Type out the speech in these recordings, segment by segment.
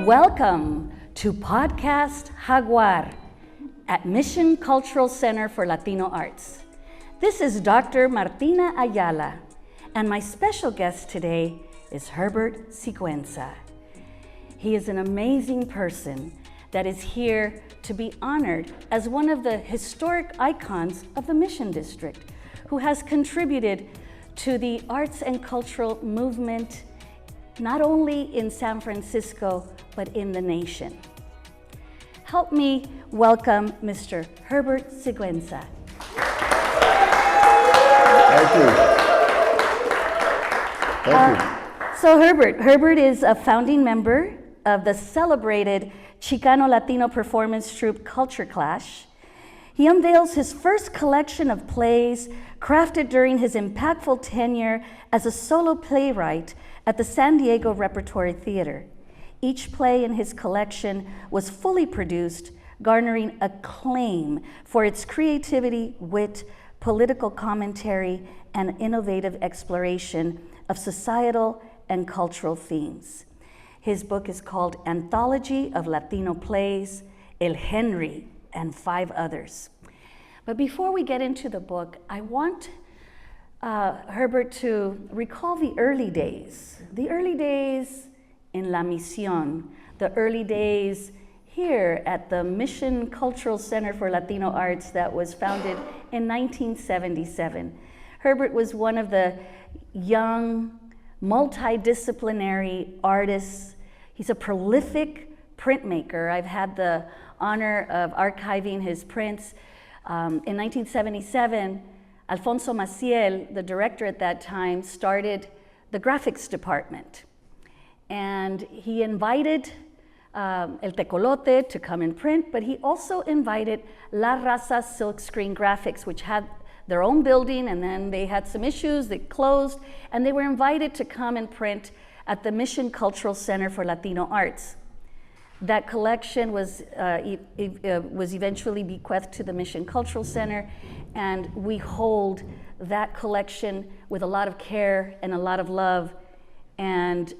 Welcome to Podcast Jaguar at Mission Cultural Center for Latino Arts. This is Dr. Martina Ayala, and my special guest today is Herbert Sigüenza. He is an amazing person that is here to be honored as one of the historic icons of the Mission District, who has contributed to the arts and cultural movement not only in San Francisco, but in the nation. Help me welcome Mr. Herbert Sigüenza. Thank you. Thank you. So Herbert is a founding member of the celebrated Chicano-Latino performance troupe Culture Clash. He unveils his first collection of plays crafted during his impactful tenure as a solo playwright at the San Diego Repertory Theater. Each play in his collection was fully produced, garnering acclaim for its creativity, wit, political commentary, and innovative exploration of societal and cultural themes. His book is called Anthology of Latino Plays, El Henry, and 5 others. But before we get into the book, I want Herbert to recall the early days in La Misión, the early days here at the Mission Cultural Center for Latino Arts that was founded in 1977. Herbert was one of the young, multidisciplinary artists. He's a prolific printmaker. I've had the honor of archiving his prints. In 1977, Alfonso Maciel, the director at that time, started the graphics department. And he invited El Tecolote to come and print, but he also invited La Raza Silkscreen Graphics, which had their own building, and then they had some issues, they closed, and they were invited to come and print at the Mission Cultural Center for Latino Arts. That collection was eventually bequeathed to the Mission Cultural Center, and we hold that collection with a lot of care and a lot of love, and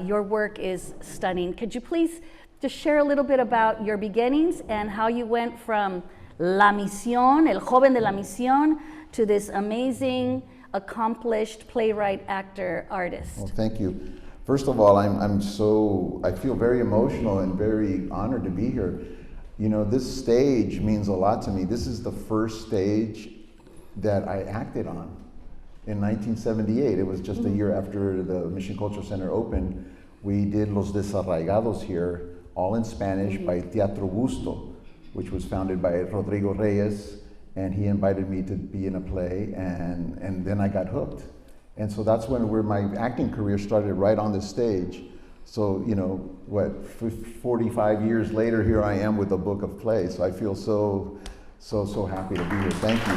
your work is stunning. Could you please just share a little bit about your beginnings and how you went from La Misión, El Joven de la Misión, to this amazing, accomplished playwright, actor, artist? Well, thank you. First of all, I feel very emotional and very honored to be here. You know, this stage means a lot to me. This is the first stage that I acted on in 1978. It was just a year after the Mission Cultural Center opened. We did Los Desarraigados here, all in Spanish, by Teatro Gusto, which was founded by Rodrigo Reyes, and he invited me to be in a play, and then I got hooked. And so that's where my acting career started, right on the stage. So, you know, 45 years later, here I am with a book of plays. So I feel so happy to be here. Thank you.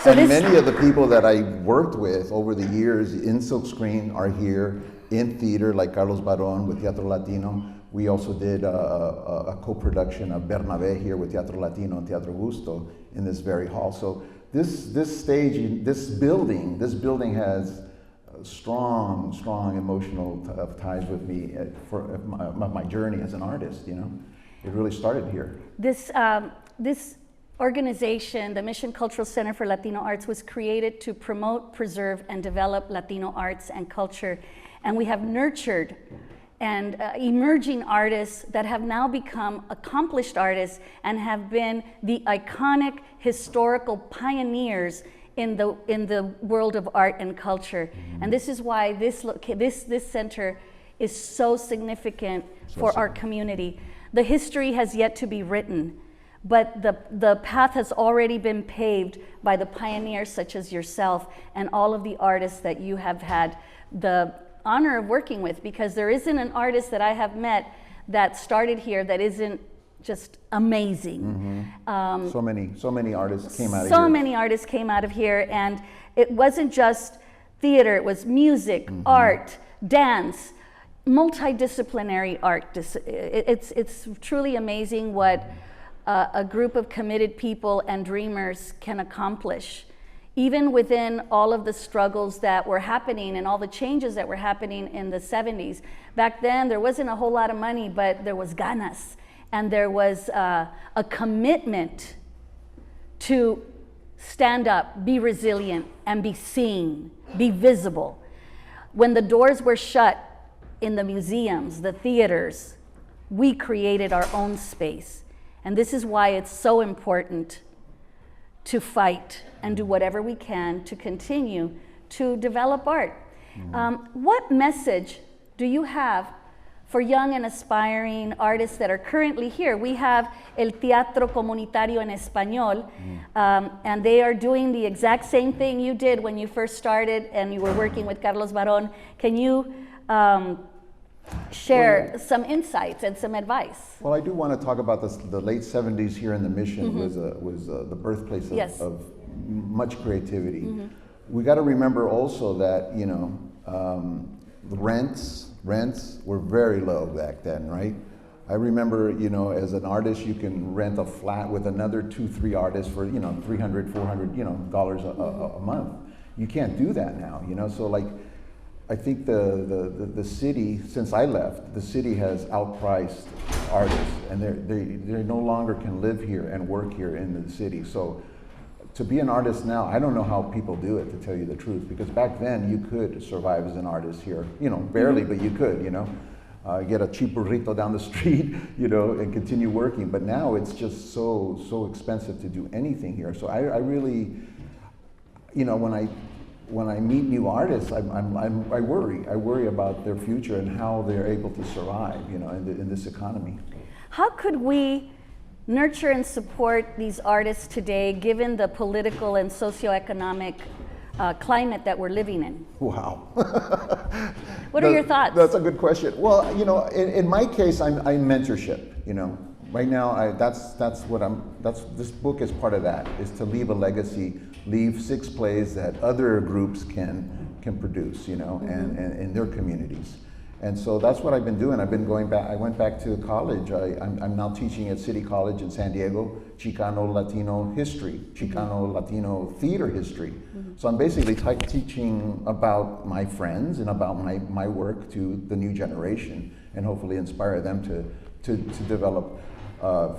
So and many of the people that I worked with over the years in Silkscreen are here in theater, like Carlos Barón with Teatro Latino. We also did a co-production of Bernabé here with Teatro Latino and Teatro Gusto in this very hall. So this stage, this building has strong emotional ties with me for my journey as an artist. You know, it really started here. This organization, the Mission Cultural Center for Latino Arts, was created to promote, preserve, and develop Latino arts and culture, and we have nurtured and emerging artists that have now become accomplished artists and have been the iconic historical pioneers in the world of art and culture. And this is why this center is so significant for our community. The history has yet to be written, but the path has already been paved by the pioneers such as yourself and all of the artists that you have had the honor of working with, because there isn't an artist that I have met that started here that isn't just amazing. Mm-hmm. So many artists came out of here. So many artists came out of here, and it wasn't just theater, it was music, art, dance, multidisciplinary art. It's truly amazing what a group of committed people and dreamers can accomplish even within all of the struggles that were happening and all the changes that were happening in the 70s. Back then, there wasn't a whole lot of money, but there was ganas, and there was a commitment to stand up, be resilient, and be seen, be visible. When the doors were shut in the museums, the theaters, we created our own space. And this is why it's so important to fight and do whatever we can to continue to develop art. What message do you have for young and aspiring artists that are currently here? We have El Teatro Comunitario en Español, and they are doing the exact same thing you did when you first started and you were working with Carlos Barón. Can you share some insights and some advice? Well, I do want to talk about this. The late 70s here in the Mission was the birthplace of much creativity. We got to remember also that, you know, the rents were very low back then, right? I remember, you know, as an artist, you can rent a flat with another 2-3 artists for, you know, $300, $400, you know, dollars a month. You can't do that now, you know. So like, I think the city, since I left, the city has outpriced artists, and they no longer can live here and work here in the city. So to be an artist now, I don't know how people do it, to tell you the truth, because back then you could survive as an artist here, you know, barely, but you could, you know, get a cheap burrito down the street, you know, and continue working. But now it's just so expensive to do anything here. So I really, you know, when I meet new artists, I worry about their future and how they're able to survive, you know, in this economy. How could we nurture and support these artists today, given the political and socioeconomic climate that we're living in? Wow. What are your thoughts? That's a good question. Well, you know, in my case, I'm mentorship. You know, right now, this book is part of that. Is to leave a legacy, leave 6 plays that other groups can produce. You know, and in their communities. And so that's what I've been doing. I've been going back. I went back to college. I'm now teaching at City College in San Diego, Chicano Latino history, Chicano Latino theater history. So I'm basically teaching about my friends and about my work to the new generation, and hopefully inspire them to develop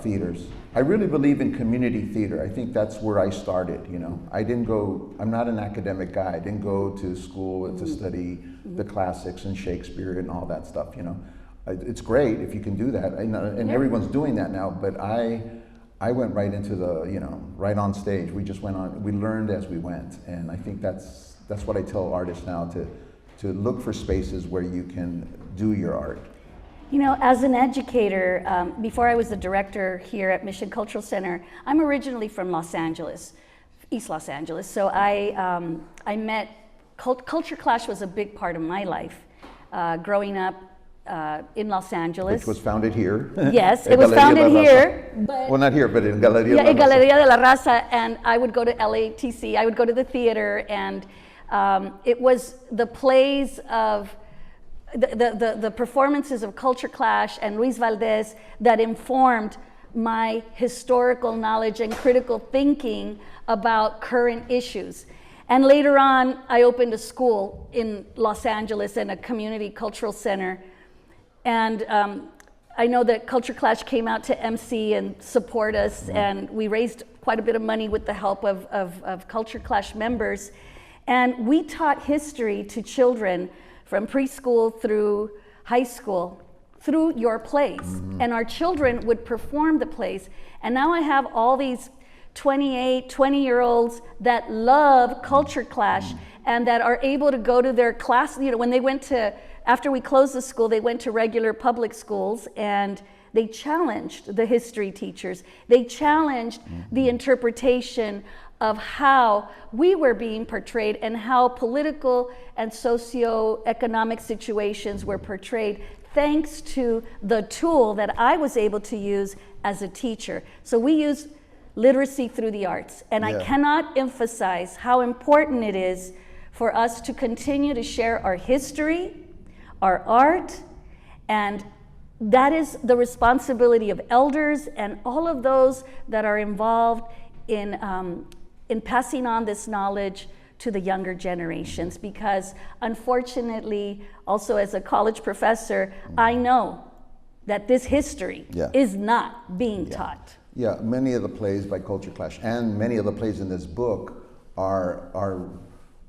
theaters. I really believe in community theater. I think that's where I started, you know. I'm not an academic guy. I didn't go to school to study the classics and Shakespeare and all that stuff, you know. It's great if you can do that, and everyone's doing that now, but I went right into right on stage. We just went on, we learned as we went, and I think that's what I tell artists now, to look for spaces where you can do your art. You know, as an educator, before I was the director here at Mission Cultural Center, I'm originally from Los Angeles, East Los Angeles. So I met, Culture Clash was a big part of my life, growing up in Los Angeles. Which was founded here. Yes, it was founded here. Well, not here, but in Galeria de la Raza. In Galeria de la Raza, and I would go to LATC, I would go to the theater, and it was the plays of the performances of Culture Clash and Luis Valdez that informed my historical knowledge and critical thinking about current issues. And later on, I opened a school in Los Angeles and a community cultural center. And I know that Culture Clash came out to MC and support us, and we raised quite a bit of money with the help of Culture Clash members. And we taught history to children from preschool through high school, through your plays. And our children would perform the plays. And now I have all these 28, 20-year-olds that love Culture Clash and that are able to go to their class. You know, when they went to, after we closed the school, they went to regular public schools, and they challenged the history teachers. They challenged the interpretation of how we were being portrayed and how political and socio-economic situations were portrayed, thanks to the tool that I was able to use as a teacher. So we use literacy through the arts, and I cannot emphasize how important it is for us to continue to share our history, our art, and that is the responsibility of elders and all of those that are involved in in passing on this knowledge to the younger generations, because unfortunately, also as a college professor, I know that this history is not being taught. Yeah, many of the plays by Culture Clash and many of the plays in this book are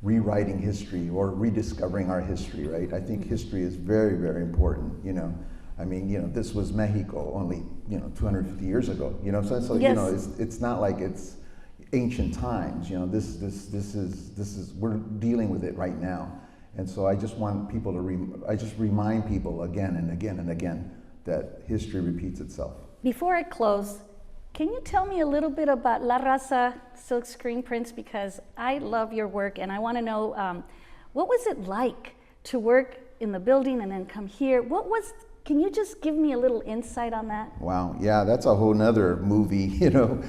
rewriting history or rediscovering our history, right? I think history is very, very important, you know. I mean, you know, this was Mexico only, you know, 250 years ago, you know, so you know, it's not like it's ancient times, you know, this is, we're dealing with it right now. And so I just want people to, I just remind people again and again and again that history repeats itself. Before I close, can you tell me a little bit about La Raza silk screen prints? Because I love your work and I want to know, what was it like to work in the building and then come here? Can you just give me a little insight on that? Wow, yeah, that's a whole nother movie, you know.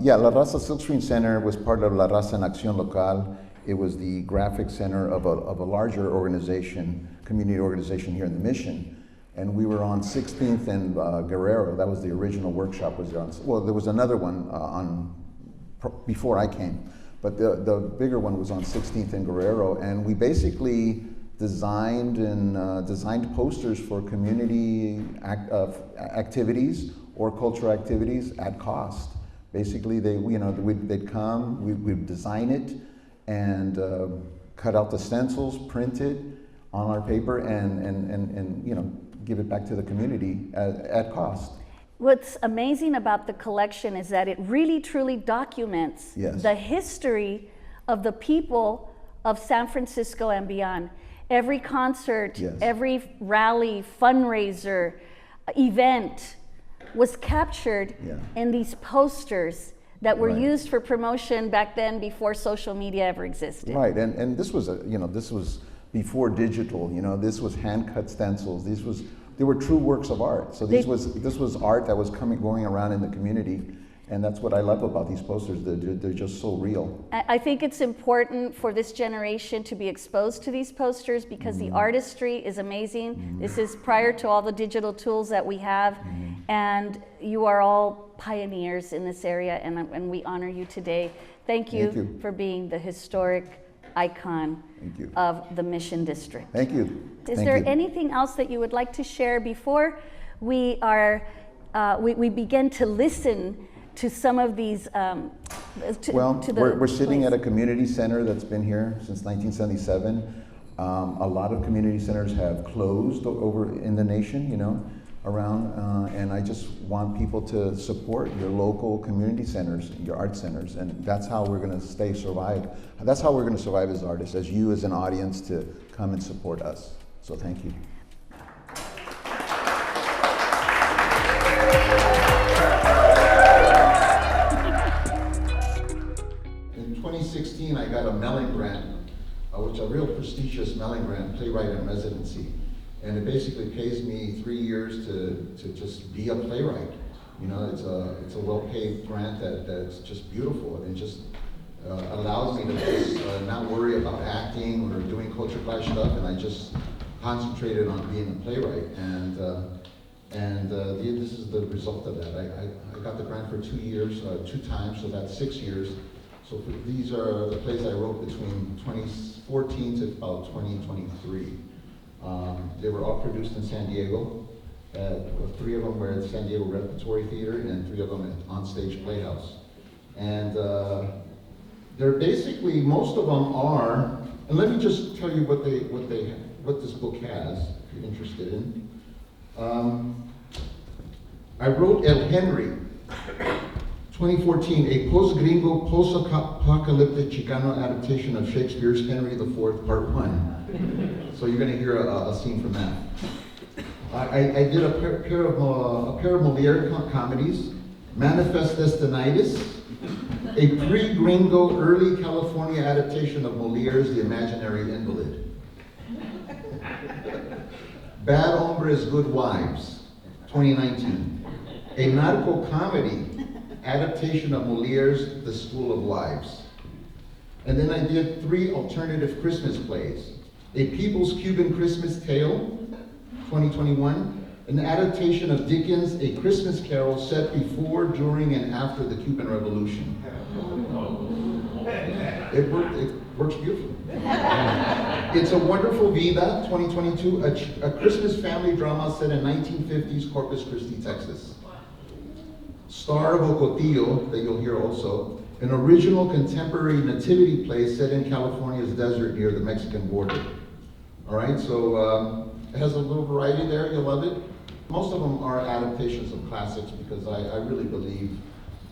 Yeah, La Raza Silkscreen Center was part of La Raza en Acción Local. It was the graphic center of a larger organization, community organization here in the Mission. And we were on 16th and Guerrero. That was the original workshop was there on. Well, there was another one before I came, but the bigger one was on 16th and Guerrero. And we basically designed posters for community activities or cultural activities at cost. Basically, they'd come, we'd design it, and cut out the stencils, print it on our paper, and you know, give it back to the community at cost. What's amazing about the collection is that it really truly documents the history of the people of San Francisco and beyond. Every concert, every rally, fundraiser, event was captured in these posters that were used for promotion back then before social media ever existed. Right, and this was this was before digital. You know, this was hand cut stencils. They were true works of art. So this was art that was going around in the community, and that's what I love about these posters. They're just so real. I think it's important for this generation to be exposed to these posters because the artistry is amazing. This is prior to all the digital tools that we have, and you are all pioneers in this area, and we honor you today. Thank you for being the historic icon of the Mission District. Thank you. Is there anything else that you would like to share before we begin to listen to some of these? We're sitting at a community center that's been here since 1977. A lot of community centers have closed over in the nation, you know, around, and I just want people to support your local community centers, your art centers, and that's how we're going to survive. That's how we're going to survive as artists, as you as an audience to come and support us. So thank you. In 2016, I got a Mellon grant, which is a real prestigious Mellon grant, playwright in residency. And it basically pays me 3 years to just be a playwright. You know, it's a well-paid grant that's just beautiful, and just allows me to just not worry about acting or doing Culture Clash stuff, and I just concentrated on being a playwright. And this is the result of that. I got the grant for 2 years, 2 times, so that's 6 years. So these are the plays I wrote between 2014 to about 2023. They were all produced in San Diego. 3 of them were at San Diego Repertory Theater, and 3 of them at Onstage Playhouse. And they're basically, most of them are, and let me just tell you what this book has, if you're interested in. I wrote El Henry, 2014, a post-gringo, post-apocalyptic Chicano adaptation of Shakespeare's Henry IV, Part 1. So you're going to hear a scene from that. I did a pair of Moliere comedies, Manifest Destinitis, a pre-gringo, early California adaptation of Moliere's The Imaginary Invalid. Bad Hombres, Good Wives, 2019, a narco comedy adaptation of Moliere's The School of Wives. And then I did 3 alternative Christmas plays. A People's Cuban Christmas Tale, 2021, an adaptation of Dickens' A Christmas Carol set before, during, and after the Cuban Revolution. It works beautifully. It's a Wonderful Vida 2022, a Christmas family drama set in 1950s Corpus Christi, Texas. Star of Ocotillo, that you'll hear also, an original contemporary nativity play set in California's desert near the Mexican border. All right, so it has a little variety there, you'll love it. Most of them are adaptations of classics because I really believe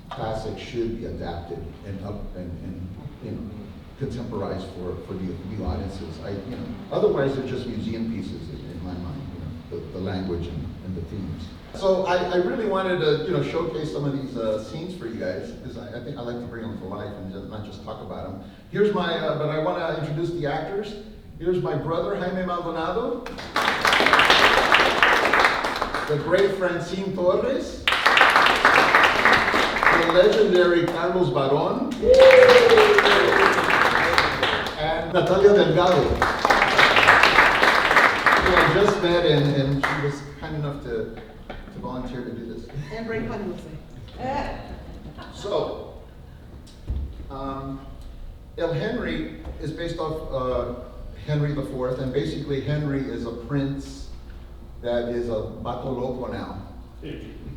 classics should be adapted and contemporized for the audiences. Otherwise they're just museum pieces in my mind. The language and the themes. So I really wanted to showcase some of these scenes for you guys because I think I like to bring them to life and not just talk about them. Here's my, but I want to introduce the actors. Here's my brother Jaime Maldonado, the great Francine Torres, the legendary Carlos Barón, and Natalia Delgado, who I just met, and she was kind enough to volunteer to do this. And bring Panuse. So, El Henry is based off Henry IV, and basically Henry is a prince that is a vato loco now.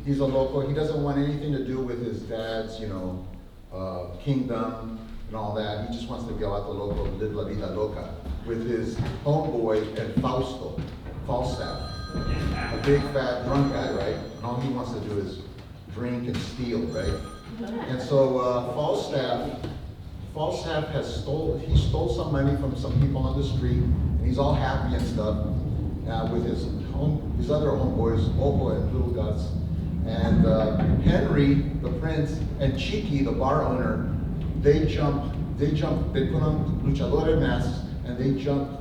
He's a loco. He doesn't want anything to do with his dad's, kingdom and all that. He just wants to be a vato loco, live la vida loca, with his homeboy and Falstaff, a big fat drunk guy, right? And all he wants to do is drink and steal, right? And so Falstaff stole some money from some people on the street, and he's all happy and stuff with his other homeboys, Ojo and Little Gus. And Henry, the prince, and Chiqui, the bar owner, they put on luchador masks, and they jump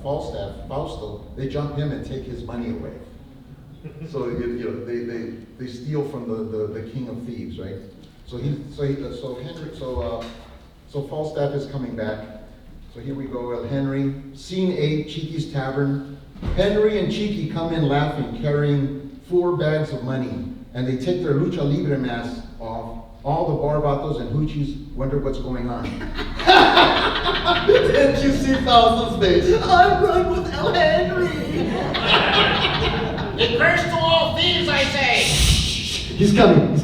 Fausto, they jump him and take his money away. So they steal from the king of thieves, right? So Falstaff is coming back. So here we go, El Henry. Scene 8, Chiqui's Tavern. Henry and Chiqui come in laughing, carrying 4 bags of money, and they take their lucha libre masks off. All the barbatos and hoochies wonder what's going on. Didn't you see Fausto's face? I'm right with El Henry. A curse to all thieves, I say! He's coming.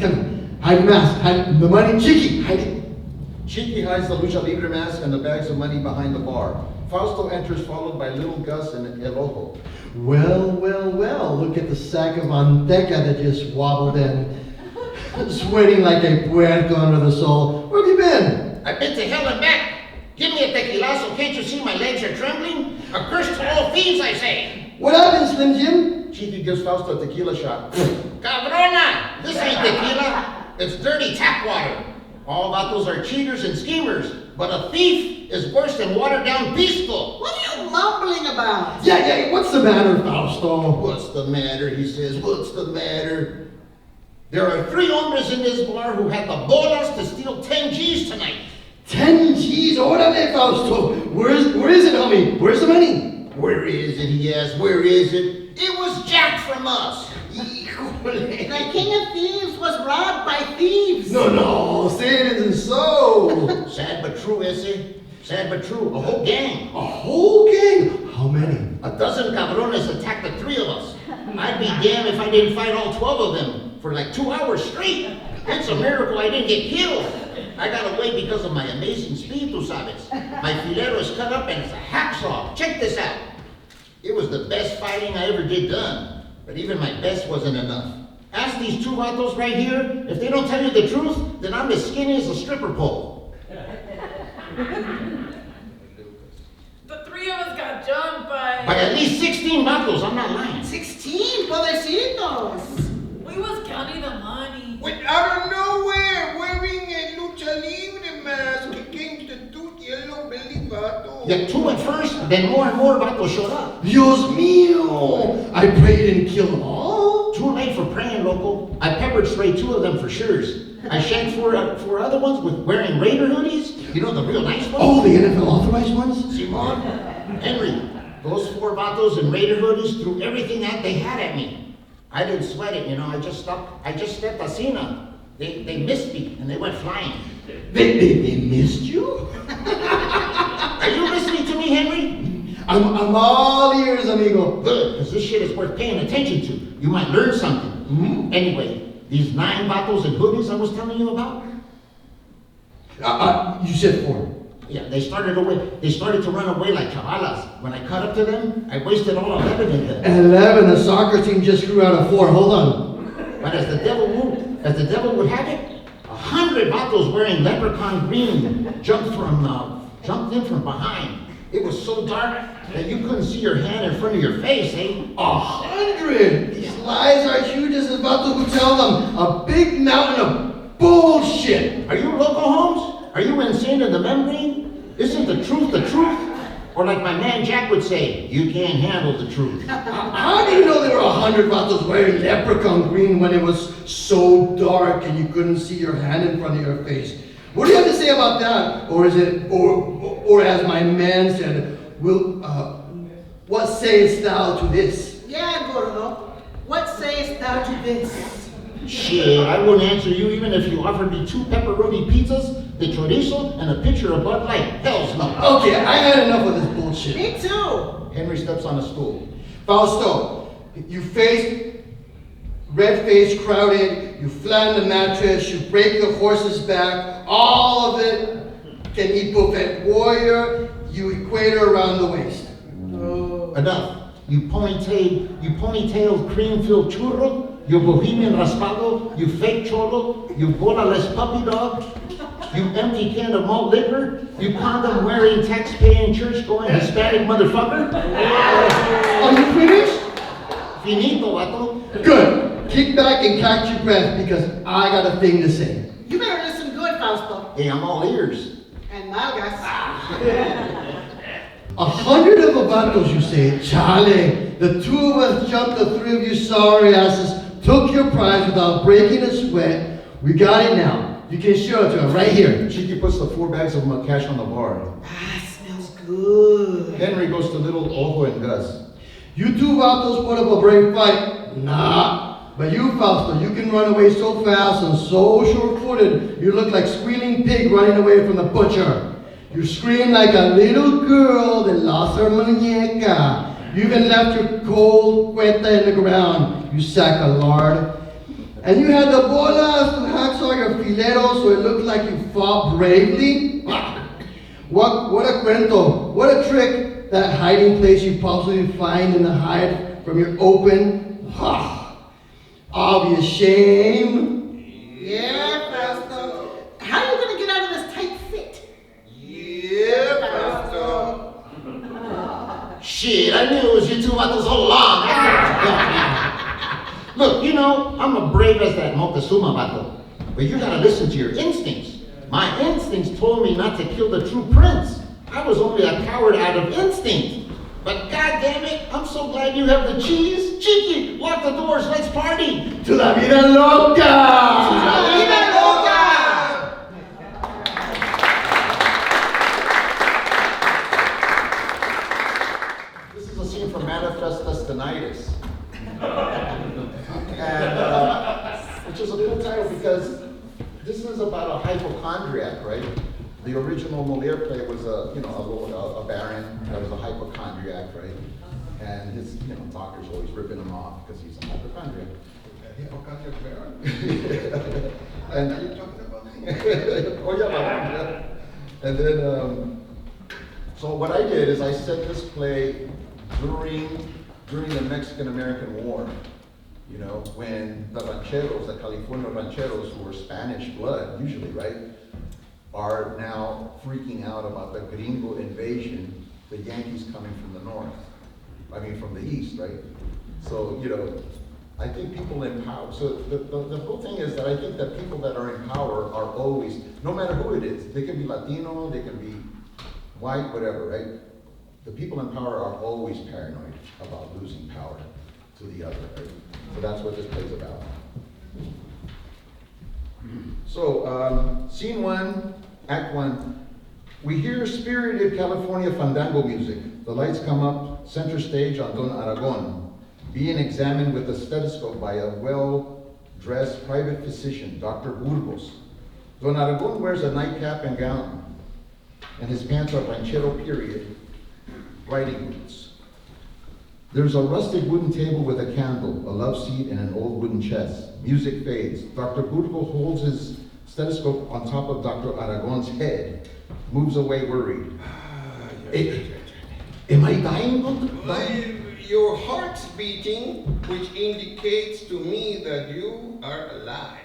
Hide the mask, hide the money. Chiqui, hide it. Chiqui hides the lucha libre mask and the bags of money behind the bar. Fausto enters, followed by Little Gus and El Ojo. Well, look at the sack of manteca that just wobbled in. Sweating like a puerco under the soul. Where have you been? I've been to hell and back. Give me a tequilazo, can't you see my legs are trembling? A curse to all thieves, I say. What happened, Slim Jim? Chiqui gives Fausto a tequila shot. Cabrona! This ain't tequila. It's dirty tap water. All vatos are cheaters and schemers, but a thief is worse than watered-down Pisco. What are you mumbling about? Yeah, what's the matter, Fausto? What's the matter, he says, what's the matter? There are 3 hombres in this bar who had the bolas to steal 10 G's tonight. 10 G's, orale, Fausto. Where is it, homie? Where's the money? Where is it, he asked, where is it? It was jacked from us. The king of thieves was robbed by thieves. No, say it isn't so. Sad but true, ese. Sad but true. A whole gang. A whole gang? How many? A dozen cabrones attacked the 3 of us. I'd be damned if I didn't fight all 12 of them for like 2 hours straight. It's a miracle I didn't get killed. I got away because of my amazing speed, tu sabes. My filero is cut up and it's a hacksaw. Check this out. It was the best fighting I ever did done. But even my best wasn't enough. Ask these 2 vatos right here. If they don't tell you the truth, then I'm as skinny as a stripper pole. The 3 of us got jumped by at least 16 vatos, I'm not lying. 16, pobrecitos. We was counting the money. When out of nowhere, wearing a lucha libre mask, came the 2 yellow belly vatos. Yeah, 2 at first, then more and more vatos showed up. Dios mío! I pray you didn't kill them all. Too late for praying, loco. I pepper sprayed 2 of them for sures. I shanked 4 other ones with wearing Raider hoodies. You know, the real nice ones? Oh, the NFL authorized ones? Simon, Henry, those 4 vatos in Raider hoodies threw everything that they had at me. I didn't sweat it, I just stepped asina. They missed me and they went flying. They missed you? Are you listening to me, Henry? I'm all ears, amigo. Good, because this shit is worth paying attention to. You might learn something. Mhm. Anyway, these 9 bottles and hoodies I was telling you about? You said 4. Yeah, they started to run away like chavalas. When I caught up to them, I wasted all 11 of them. 11, the soccer team just grew out of 4. Hold on. But as the devil would have it, 100 bottles wearing leprechaun green jumped in from behind. It was so dark that you couldn't see your hand in front of your face, eh? 100! These lies are huge as Vato would tell them. A big mountain of bullshit. Are you loco, Holmes? Are you insane in the membrane? Isn't the truth the truth? Or like my man Jack would say, you can't handle the truth. How do you know there were 100 Vatos wearing leprechaun green when it was so dark and you couldn't see your hand in front of your face? What do you have to say about that? Or is it, or as my man said, what sayest thou to this? Yeah, Gordo. What sayest thou to this? Shit, I wouldn't answer you even if you offered me 2 pepperoni pizzas, the chorizo, and a pitcher of Bud Light. Hell's no. Okay, I had enough of this bullshit. Me too. Henry steps on a stool. Fausto, you face, red face crowded, you flatten the mattress, you break the horse's back, all of it can eat buffet warrior, you equator around the waist. Enough. You ponytailed cream-filled churro, you bohemian raspado, you fake cholo, you bola-less puppy dog, you empty can of malt liquor, you condom-wearing, tax-paying, church-going Hispanic motherfucker. Are you finished? Finito, vato. Good. Kick back and catch your breath because I got a thing to say. You better listen good, Fausto. Hey, I'm all ears. And Malgas. 100 of Vatos, you say? Chale. The 2 of us jumped, the 3 of you sorry asses took your prize without breaking a sweat. We got it now. You can show it to him right here. Chiqui puts the 4 bags of cash on the bar. Smells good. Henry goes to little Ojo and Gus. You 2 Vatos put up a brave fight. Nah. But you, Fausto, you can run away so fast and so sure-footed, you look like squealing pig running away from the butcher. You scream like a little girl that lost her muñeca. You even left your cold cuenta in the ground, you sack of lard. And you had the bolas to hacksaw your fileros so it looked like you fought bravely. What a cuento, what a trick, that hiding place you possibly find in the hide from your open, obvious shame. Yeah, Fausto. How are you going to get out of this tight fit? Yeah, Fausto. Shit, I knew it was you 2 vatos all along. Look, you know, I'm as brave as that Moctezuma vato. But you gotta listen to your instincts. My instincts told me not to kill the true prince. I was only a coward out of instinct. But goddamn it, I'm so glad you have the cheese. Cheeky, lock the doors, let's party. To la vida loca! ¡Viva loca! This is a scene from Manifest Destinitis. And, which is a cool title because this is about a hypochondriac, right? The original Molière play was a baron that was a hypochondriac, right? And his, doctors always ripping him off because he's a hypochondriac. Hypochondriac baron? And Are you talking about me? oh yeah, and then so what I did is I set this play during the Mexican-American War. When the rancheros, the California rancheros, who were Spanish blood usually, right, are now freaking out about the gringo invasion, the Yankees coming from the north. From the east, right? So, I think people in power, so the whole thing is that I think that people that are in power are always, no matter who it is, they can be Latino, they can be white, whatever, right? The people in power are always paranoid about losing power to the other, right? So that's what this play's about. So, scene 1, act 1. We hear spirited California fandango music. The lights come up, center stage on Don Aragon, being examined with a stethoscope by a well-dressed private physician, Dr. Burgos. Don Aragon wears a nightcap and gown, and his pants are ranchero period, riding boots. There's a rustic wooden table with a candle, a love seat, and an old wooden chest. Music fades. Dr. Burgos holds his stethoscope on top of Dr. Aragon's head, moves away worried. Am I dying, Doctor? Your heart's beating, which indicates to me that you are alive.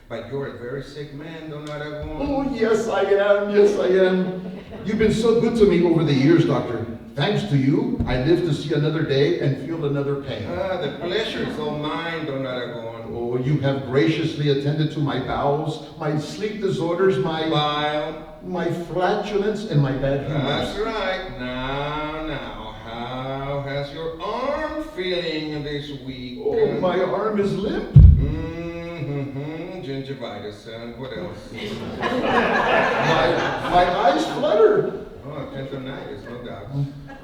But you're a very sick man, Don Aragon. Oh, yes, I am. Yes, I am. You've been so good to me over the years, Doctor. Thanks to you, I live to see another day and feel another pain. The pleasure is all mine, Don Aragon. Oh, you have graciously attended to my bowels, my sleep disorders, my bile, my flatulence, and my bad humor. That's right. Now, how has your arm feeling this week? Oh, my arm is limp. Gingivitis, and what else? my eyes flutter. Oh, tendonitis, no doubt.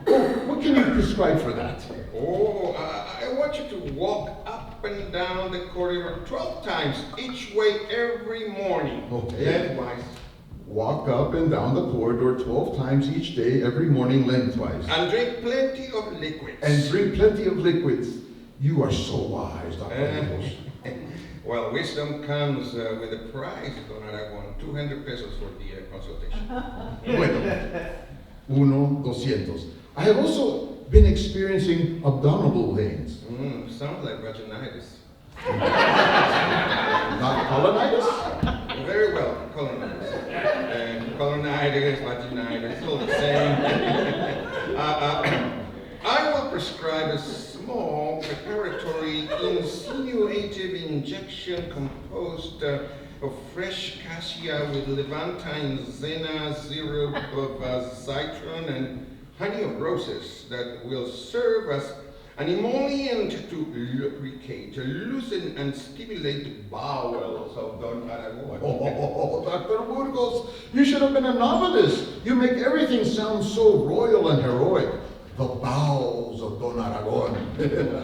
Oh, what can you prescribe for that? Oh, I want you to walk up and down the corridor 12 times each way every morning. Okay. Lengthwise. Walk up and down the corridor 12 times each day, every morning, lengthwise. And drink plenty of liquids. And drink plenty of liquids. You are so wise, Dr. Burgos. Well, wisdom comes with a price, Don Aragon. 200 pesos for the consultation. Bueno, 200. I have also been experiencing abdominal pains. Sounds like vaginitis. Not colonitis? Very well, colonitis. Colonitis, vaginitis, all the same. I will prescribe a small preparatory insinuative injection composed of fresh cassia with levantine zena, syrup of citron, and honey of roses that will serve as an emollient to lubricate, loosen, and stimulate the bowels of Don Aragon. Oh, Dr. Burgos, you should have been a novelist. You make everything sound so royal and heroic. The bowels of Don Aragon.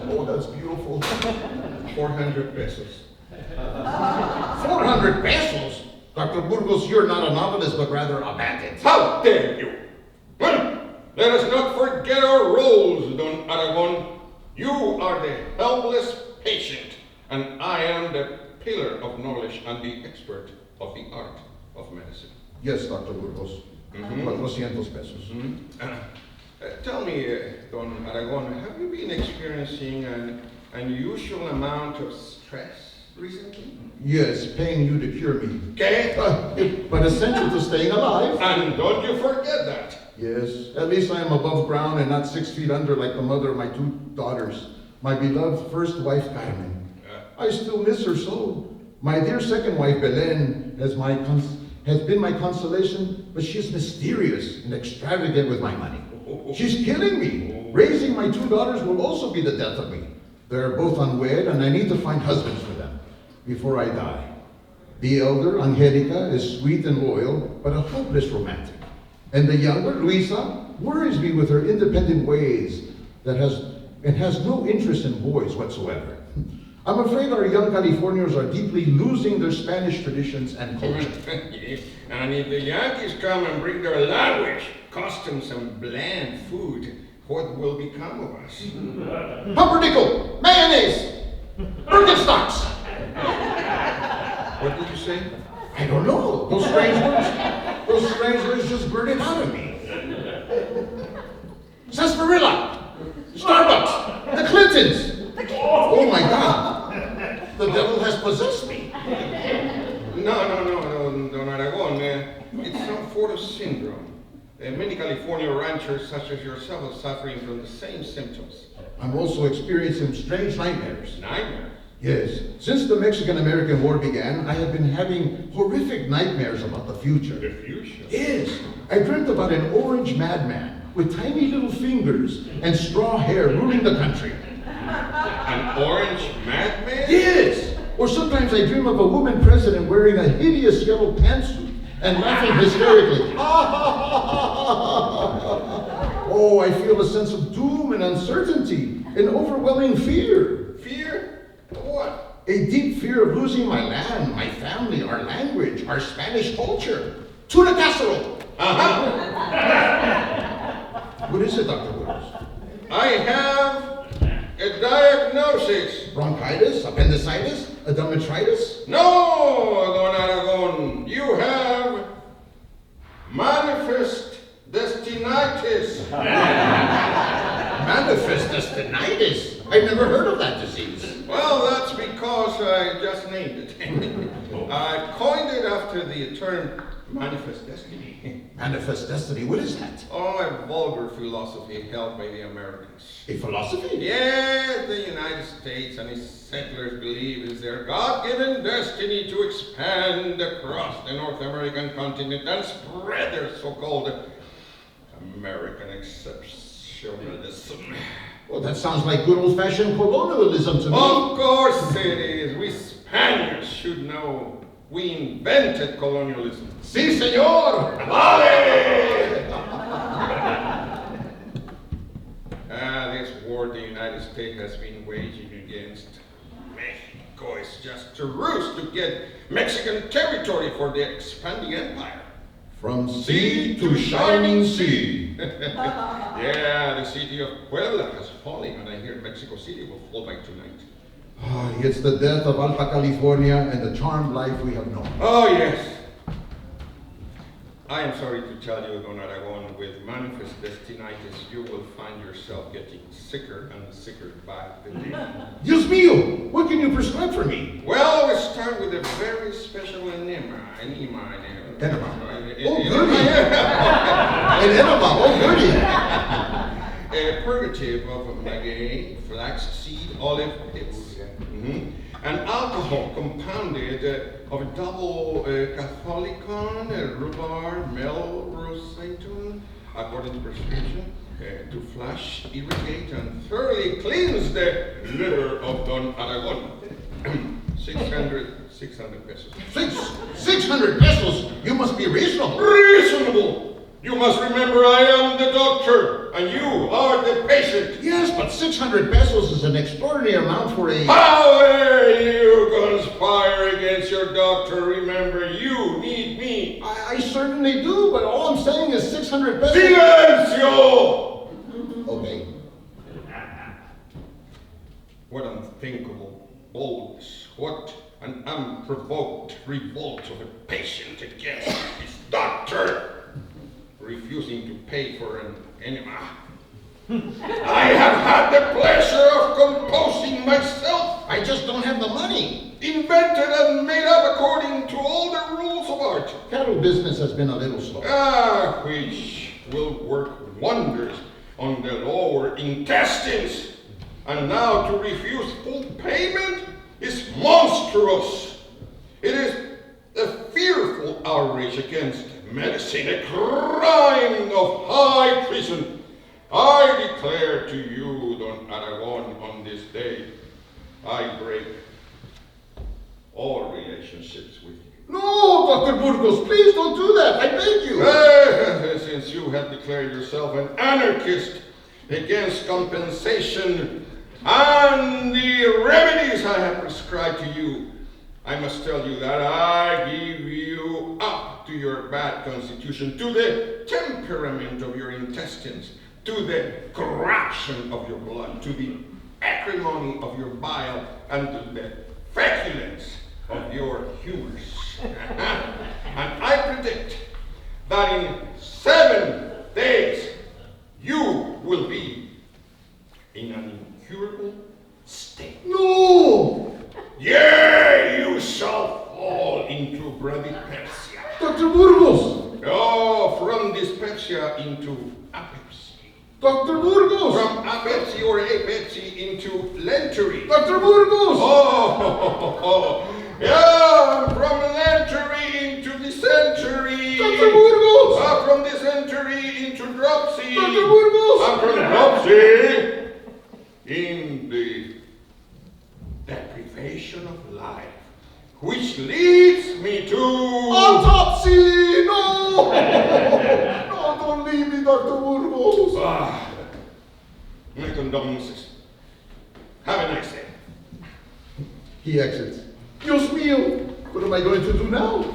Oh, that's beautiful. 400 pesos. 400 pesos? Dr. Burgos, you're not a novelist, but rather a bandit. How dare you? Well, let us not forget our roles, Don Aragon. You are the helpless patient, and I am the pillar of knowledge and the expert of the art of medicine. Yes, Dr. Burgos. 400 pesos. Tell me, Don Aragon, have you been experiencing an unusual amount of stress recently? Yes, paying you to cure me. Okay. But essential to staying alive. And don't you forget that. Yes, at least I am above ground and not 6 feet under like the mother of my 2 daughters. My beloved first wife, Carmen. I still miss her so. My dear second wife, Belen, has been my consolation, but she is mysterious and extravagant with my money. She's killing me. Raising my 2 daughters will also be the death of me. They're both unwed, and I need to find husbands for them before I die. The elder, Angelica, is sweet and loyal, but a hopeless romantic. And the younger, Luisa, worries me with her independent ways and has no interest in boys whatsoever. I'm afraid our young Californians are deeply losing their Spanish traditions and culture. And if the Yankees come and bring their language, customs, and bland food, what will become of us? Pumpernickel, mayonnaise, Birkenstocks. What did you say? I don't know. Those strange words just blurted out of me. Sarsaparilla, Starbucks, the Clintons. Oh my God, the devil has possessed me. No, Don Aragon. It's some sort of syndrome. Many California ranchers such as yourself are suffering from the same symptoms. I'm also experiencing strange nightmares. Nightmares? Yes. Since the Mexican-American War began, I have been having horrific nightmares about the future. The future? Yes. I dreamt about an orange madman with tiny little fingers and straw hair ruling the country. An orange madman? Yes! Or sometimes I dream of a woman president wearing a hideous yellow pantsuit and laughing hysterically. Oh, I feel a sense of doom and uncertainty and overwhelming fear. Fear? What? A deep fear of losing my land, my family, our language, our Spanish culture. Tuna casserole. What is it, Dr. Willis? I have a diagnosis. Bronchitis? Appendicitis? Dermatitis? No, Don Aragon, you have manifest destinitis. Manifest destinitis? I've never heard of that disease. Well, that's because I just named it. I coined it after the term manifest destiny. Manifest destiny, what is that? Oh, a vulgar philosophy held by the Americans. A philosophy? Yes, the United States and its settlers believe it's their God-given destiny to expand across the North American continent and spread their so-called American exceptionalism. Well, that sounds like good old-fashioned colonialism to me. Of course it is. We Spaniards should know. We invented colonialism. Si, senor! This war the United States has been waging against Mexico is just a ruse to get Mexican territory for the expanding empire. From sea to shining sea. Yeah, the city of Puebla has fallen, and I hear Mexico City will fall by tonight. It's the death of Alta California and the charmed life we have known. Oh, yes. I am sorry to tell you, Don Aragon, with manifest destinitis, you will find yourself getting sicker and sicker by the day. Dios mío! What can you prescribe for me? Well, we start with a very special enema. Enema. Oh, goody. goody! An enema, oh, goody! A purgative of maguey, flaxseed, olive pits, and alcohol compounded of a double catholicon, rhubarb, melrosatun, according to prescription, to flush, irrigate, and thoroughly cleanse the liver of Don Aragon. 600 pesos. 600 pesos? You must be reasonable. Reasonable! You must remember I am the doctor, and you are the patient. Yes, but 600 pesos is an extraordinary amount for a... How dare you conspire against your doctor? Remember, you need me. I certainly do, but all I'm saying is 600 pesos... Silencio! Okay. What unthinkable boldness. What an unprovoked revolt of a patient against his doctor. Refusing to pay for an enema. I have had the pleasure of composing myself. I just don't have the money. Invented and made up according to all the rules of art. Cattle business has been a little slow. Which will work wonders on the lower intestines. And now to refuse full payment is monstrous. It is a fearful outrage against medicine, a crime of high treason. I declare to you, Don Aragon, on this day, I break all relationships with you. No, Dr. Burgos, please don't do that. I beg you. Since you have declared yourself an anarchist against compensation and the remedies I have prescribed to you, I must tell you that I give you up to your bad constitution, to the temperament of your intestines, to the corruption of your blood, to the acrimony of your bile, and to the feculence of your humors. And I predict that in 7 days you will be in an incurable state. No! Yea, you shall fall into bradypepsia. Dr. Burgos! Oh, from dyspepsia into apepsy. Dr. Burgos! From apepsy or apepsy into lentery. Dr. Burgos! Oh, yeah, from lentery into dysentery. Dr. Burgos! From dysentery into dropsy. Dr. Burgos! From dropsy in the deprivation of life, which leads me to... Autopsy! No! No, don't leave me, Dr. Burgos. My condolences. Have a nice day. He exits. Dios mío, what am I going to do now?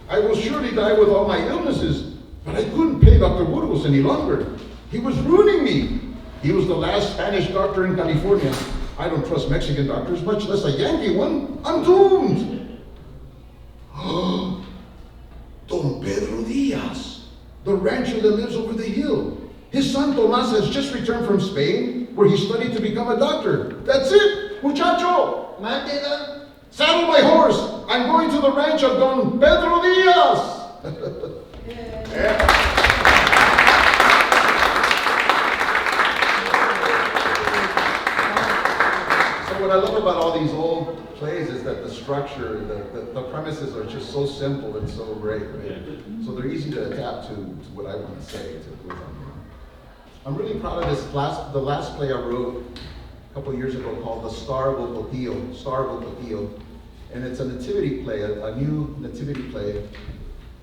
I will surely die with all my illnesses, but I couldn't pay Dr. Burgos any longer. He was ruining me. He was the last Spanish doctor in California. I don't trust Mexican doctors, much less a Yankee one. I'm doomed. Don Pedro Diaz, the rancher that lives over the hill. His son Tomas has just returned from Spain, where he studied to become a doctor. That's it, muchacho. Mande, Saddle my horse. I'm going to the ranch of Don Pedro Diaz. Yeah. So what I love about all these old plays is that the structure, the premises are just so simple and so great, right? So they're easy to adapt to what I want to say. I'm really proud of the last play I wrote a couple years ago called The Star of Ocotillo. And it's a nativity play, a new nativity play.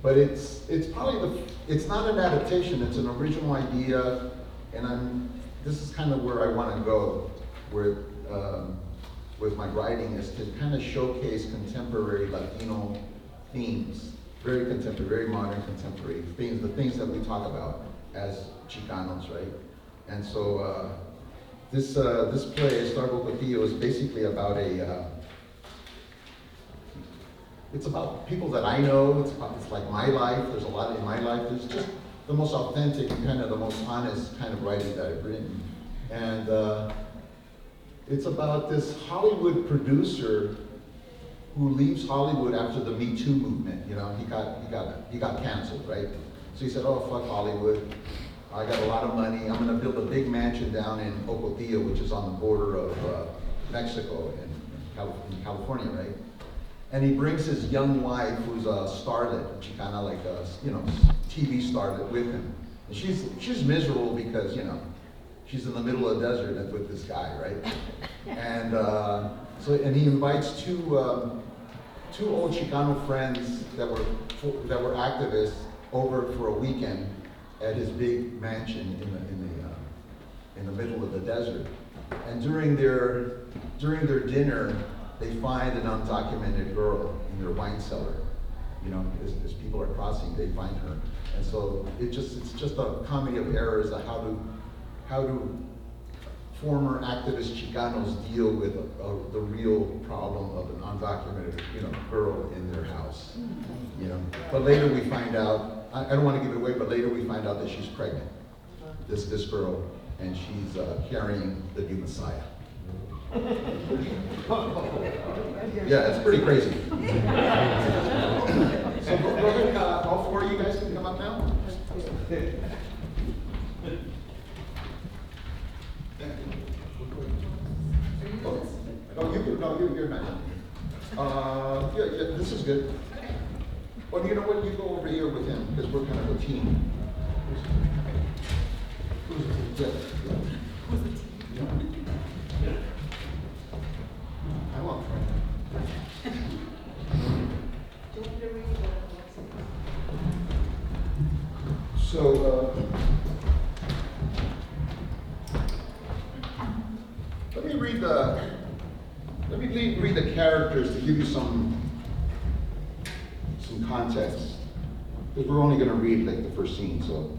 But it's probably it's not an adaptation, it's an original idea. And this is kind of where I want to go with my writing, is to kind of showcase contemporary Latino themes, very contemporary, very modern contemporary themes, the things that we talk about as Chicanos, right? And so this play, Star of Ocotillo, is basically about it's about people that I know. It's like my life. There's a lot in my life. There's just the most authentic and kind of the most honest kind of writing that I've written. And it's about this Hollywood producer who leaves Hollywood after the Me Too movement. You know, he got canceled, right? So he said, "Oh, fuck Hollywood. I got a lot of money. I'm going to build a big mansion down in Ocotillo, which is on the border of Mexico and California, right?" And he brings his young wife, who's a starlet, Chicana, like a TV starlet, with him. And she's miserable because, you know, she's in the middle of the desert with this guy, right? And and he invites two old Chicano friends that were activists over for a weekend at his big mansion in the middle of the desert. And during their dinner, they find an undocumented girl in their wine cellar. You know, as people are crossing, they find her. And so it's just a comedy of errors of how do former activist Chicanos deal with the real problem of an undocumented, you know, girl in their house. You know, but later we find out, I don't want to give it away, but later we find out that she's pregnant, this girl, and she's carrying the new Messiah. Yeah, it's pretty crazy. So go ahead, all four of you guys can come up now. You're not. Yeah, this is good. Well, you know what? You go over here with him because we're kind of a team. Who's the team? Yeah. I won't try. So, let me read the characters to give you some context, because we're only going to read like the first scene. So,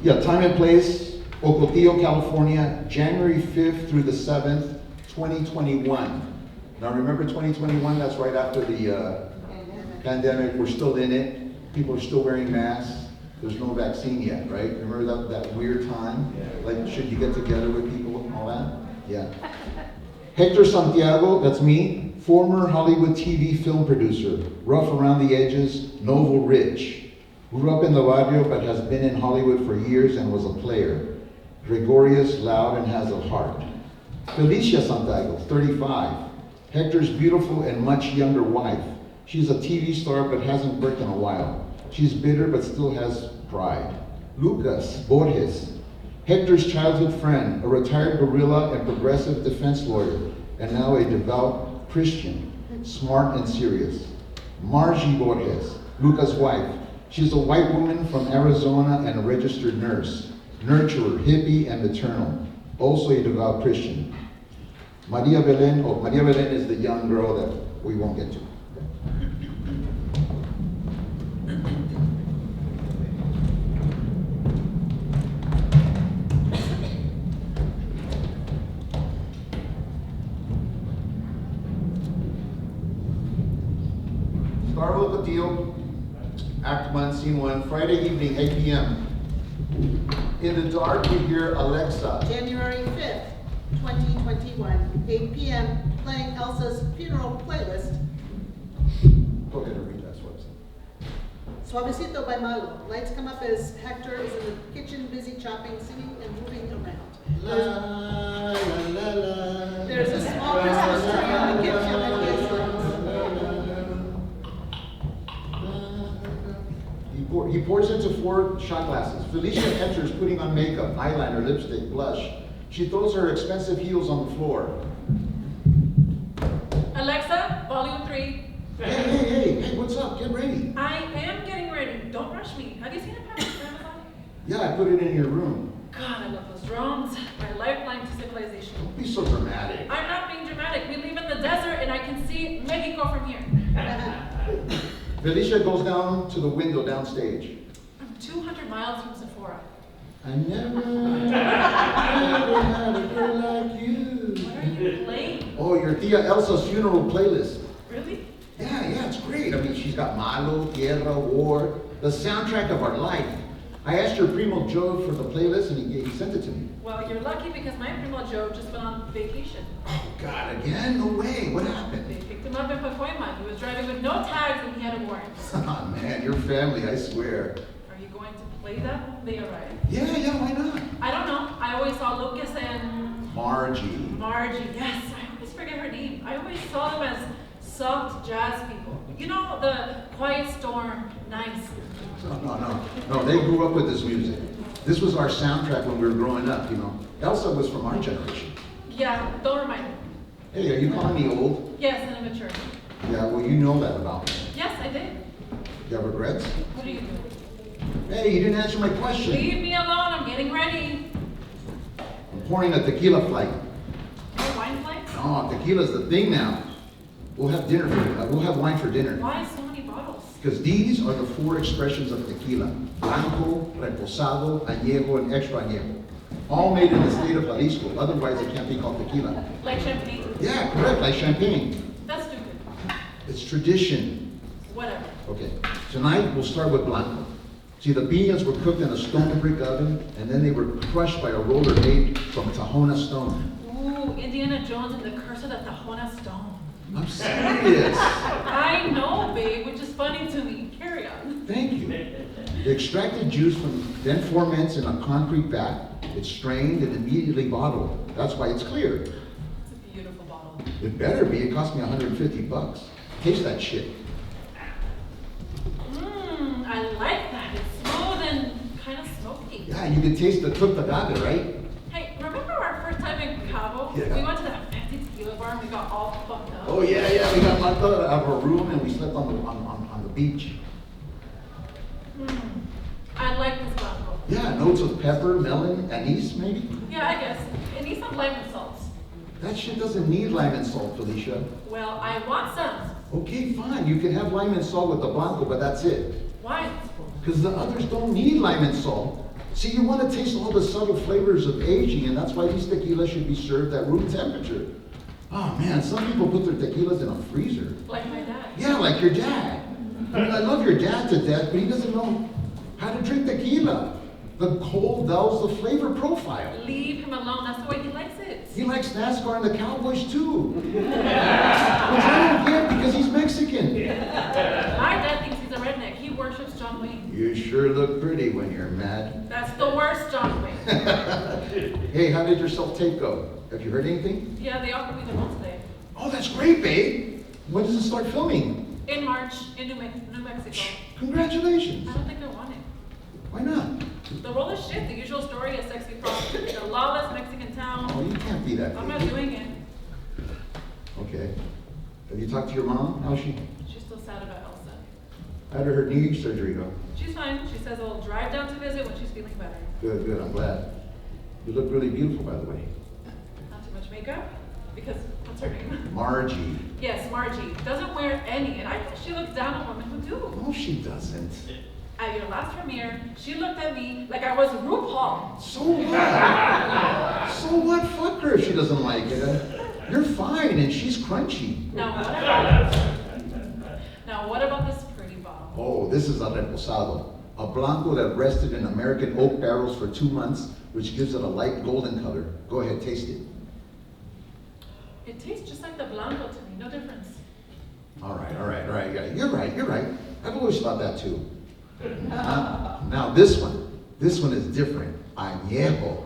yeah, time and place: Ocotillo, California, January 5th through the 7th, 2021. Now remember 2021, that's right after the pandemic. We're still in it. People are still wearing masks. There's no vaccine yet, right? Remember that weird time? Like, should you get together with people and all that? Yeah. Hector Santiago, that's me, former Hollywood TV film producer, rough around the edges, novel rich. Grew up in the barrio, but has been in Hollywood for years and was a player. Gregorious, loud, and has a heart. Felicia Santiago, 35. Hector's beautiful and much younger wife. She's a TV star, but hasn't worked in a while. She's bitter, but still has pride. Lucas Borges, Hector's childhood friend, a retired guerrilla and progressive defense lawyer, and now a devout Christian, smart and serious. Margie Borges, Lucas' wife. She's a white woman from Arizona and a registered nurse. nurturer, hippie, and maternal. Also a devout Christian. Maria Belen is the young girl that we won't get to. Start with the deal. Act 1, Scene 1, Friday evening, 8 p.m. In the dark, we hear Alexa. January 5th, 2021, 8 p.m., playing Elsa's funeral playlist. Go ahead and read that, Suavecito by Malo. Lights come up as Hector is in the kitchen, busy chopping, singing, and moving around. There's a small Christmas tree on the kitchen and he has He pours into 4 shot glasses. Felicia enters putting on makeup, eyeliner, lipstick, blush. She throws her expensive heels on the floor. Alexa, volume 3. Hey, what's up? Get ready. I am getting ready. Don't rush me. Have you seen a package from Amazon? Yeah, I put it in your room. God, I love those drones. My lifeline to civilization. Don't be so dramatic. I'm not being dramatic. We live in the desert and I can see Mexico from here. Felicia goes down to the window downstage. I'm 200 miles from Sephora. I never had a girl like you. What are you playing? Oh, your Tia Elsa's funeral playlist. Really? Yeah, it's great. I mean, she's got Malo, Guerra, War, the soundtrack of our life. I asked your primo Joe for the playlist and he sent it to me. Well, you're lucky because my primo Joe just went on vacation. Oh, God, again? No way. What They happened? picked him up in Pacoima. He was driving with no tags and he had a warrant. Oh, man, your family, I swear. Are you going to play them when they arrive? Yeah, why not? I don't know. I always saw Lucas and Margie. Margie. Yes, I always forget her name. I always saw them as soft jazz people. You know, the Quiet Storm, nice. No, they grew up with this music. This was our soundtrack when we were growing up, you know. Elsa was from our generation. Yeah, don't remind me. Hey, are you calling me old? Yes, and immature. Yeah, well, you know that about me. Yes, I did. You have regrets? What are you doing? Hey, you didn't answer my question. Leave me alone. I'm getting ready. I'm pouring a tequila flight. No wine flights? Oh, tequila's the thing now. We'll have wine for dinner. Why so many bottles? Because these are the 4 expressions of tequila. Blanco, reposado, añejo, and extra añejo. All made in the state of Jalisco. Otherwise, it can't be called tequila. Like champagne? Yeah, correct, like champagne. That's stupid. It's tradition. Whatever. Okay, tonight we'll start with Blanco. See, the piñas were cooked in a stone brick oven, and then they were crushed by a roller made from Tahona stone. Ooh, Indiana Jones and the Curse of the Tahona Stone. I'm serious. I know, babe, which is funny to me. Carry on. Thank you. The extracted juice then ferments in a concrete vat. It's strained and immediately bottled. That's why it's clear. It's a beautiful bottle. It better be. It cost me $150. Taste that shit. I like that. It's smooth and kind of smoky. Yeah, you can taste the cooked agave, right? Hey, remember our first time in Cabo? Yeah. We went to that fancy tequila bar and we got all fucked up. Oh yeah. We got locked out of our room and we slept on the beach. I like this bottle. Yeah, notes of pepper, melon, anise, maybe. Yeah, I guess. It needs some lime and salt. That shit doesn't need lime and salt, Felicia. Well, I want some. Okay, fine. You can have lime and salt with the Blanco, but that's it. Why? Because the others don't need lime and salt. See, you want to taste all the subtle flavors of aging, and that's why these tequilas should be served at room temperature. Oh man, some people put their tequilas in a freezer. Like my dad. Yeah, like your dad. I mean, I love your dad to death, but he doesn't know how to drink tequila. The cold dulls the flavor profile. Leave him alone. That's the way he likes it. He likes NASCAR and the Cowboys too. Which I don't get because he's Mexican. My dad thinks he's a redneck. He worships John Wayne. You sure look pretty when you're mad. That's the worst John Wayne. Hey, how did your self-tape go? Have you heard anything? Yeah, they offered me the role today. Oh, that's great, babe. When does it start filming? In March, in New Mexico. Congratulations. I don't think I want it. Why not? The role is shit. The usual story, a sexy prostitute in a lawless Mexican town. Oh, you can't be that I'm not baby. doing it. Okay. Have you talked to your mom? How's she? She's still sad about Elsa. How did her knee surgery go? She's fine. She says I'll drive down to visit when she's feeling better. Good, good, I'm glad. You look really beautiful, by the way. Not too much makeup? Because, what's her name? Margie. Yes, Margie. Doesn't wear any, and I think she looks down on women who do. No, she doesn't. At your last premiere, she looked at me like I was RuPaul. So what? So what? Fuck her if she doesn't like it. You're fine, and she's crunchy. Now what about this pretty bottle? Oh, this is a reposado. A blanco that rested in American oak barrels for 2 months, which gives it a light golden color. Go ahead, taste it. It tastes just like the Blanco to me, no difference. All right. Yeah, you're right. I've always thought that too. Now this one is different. Añejo.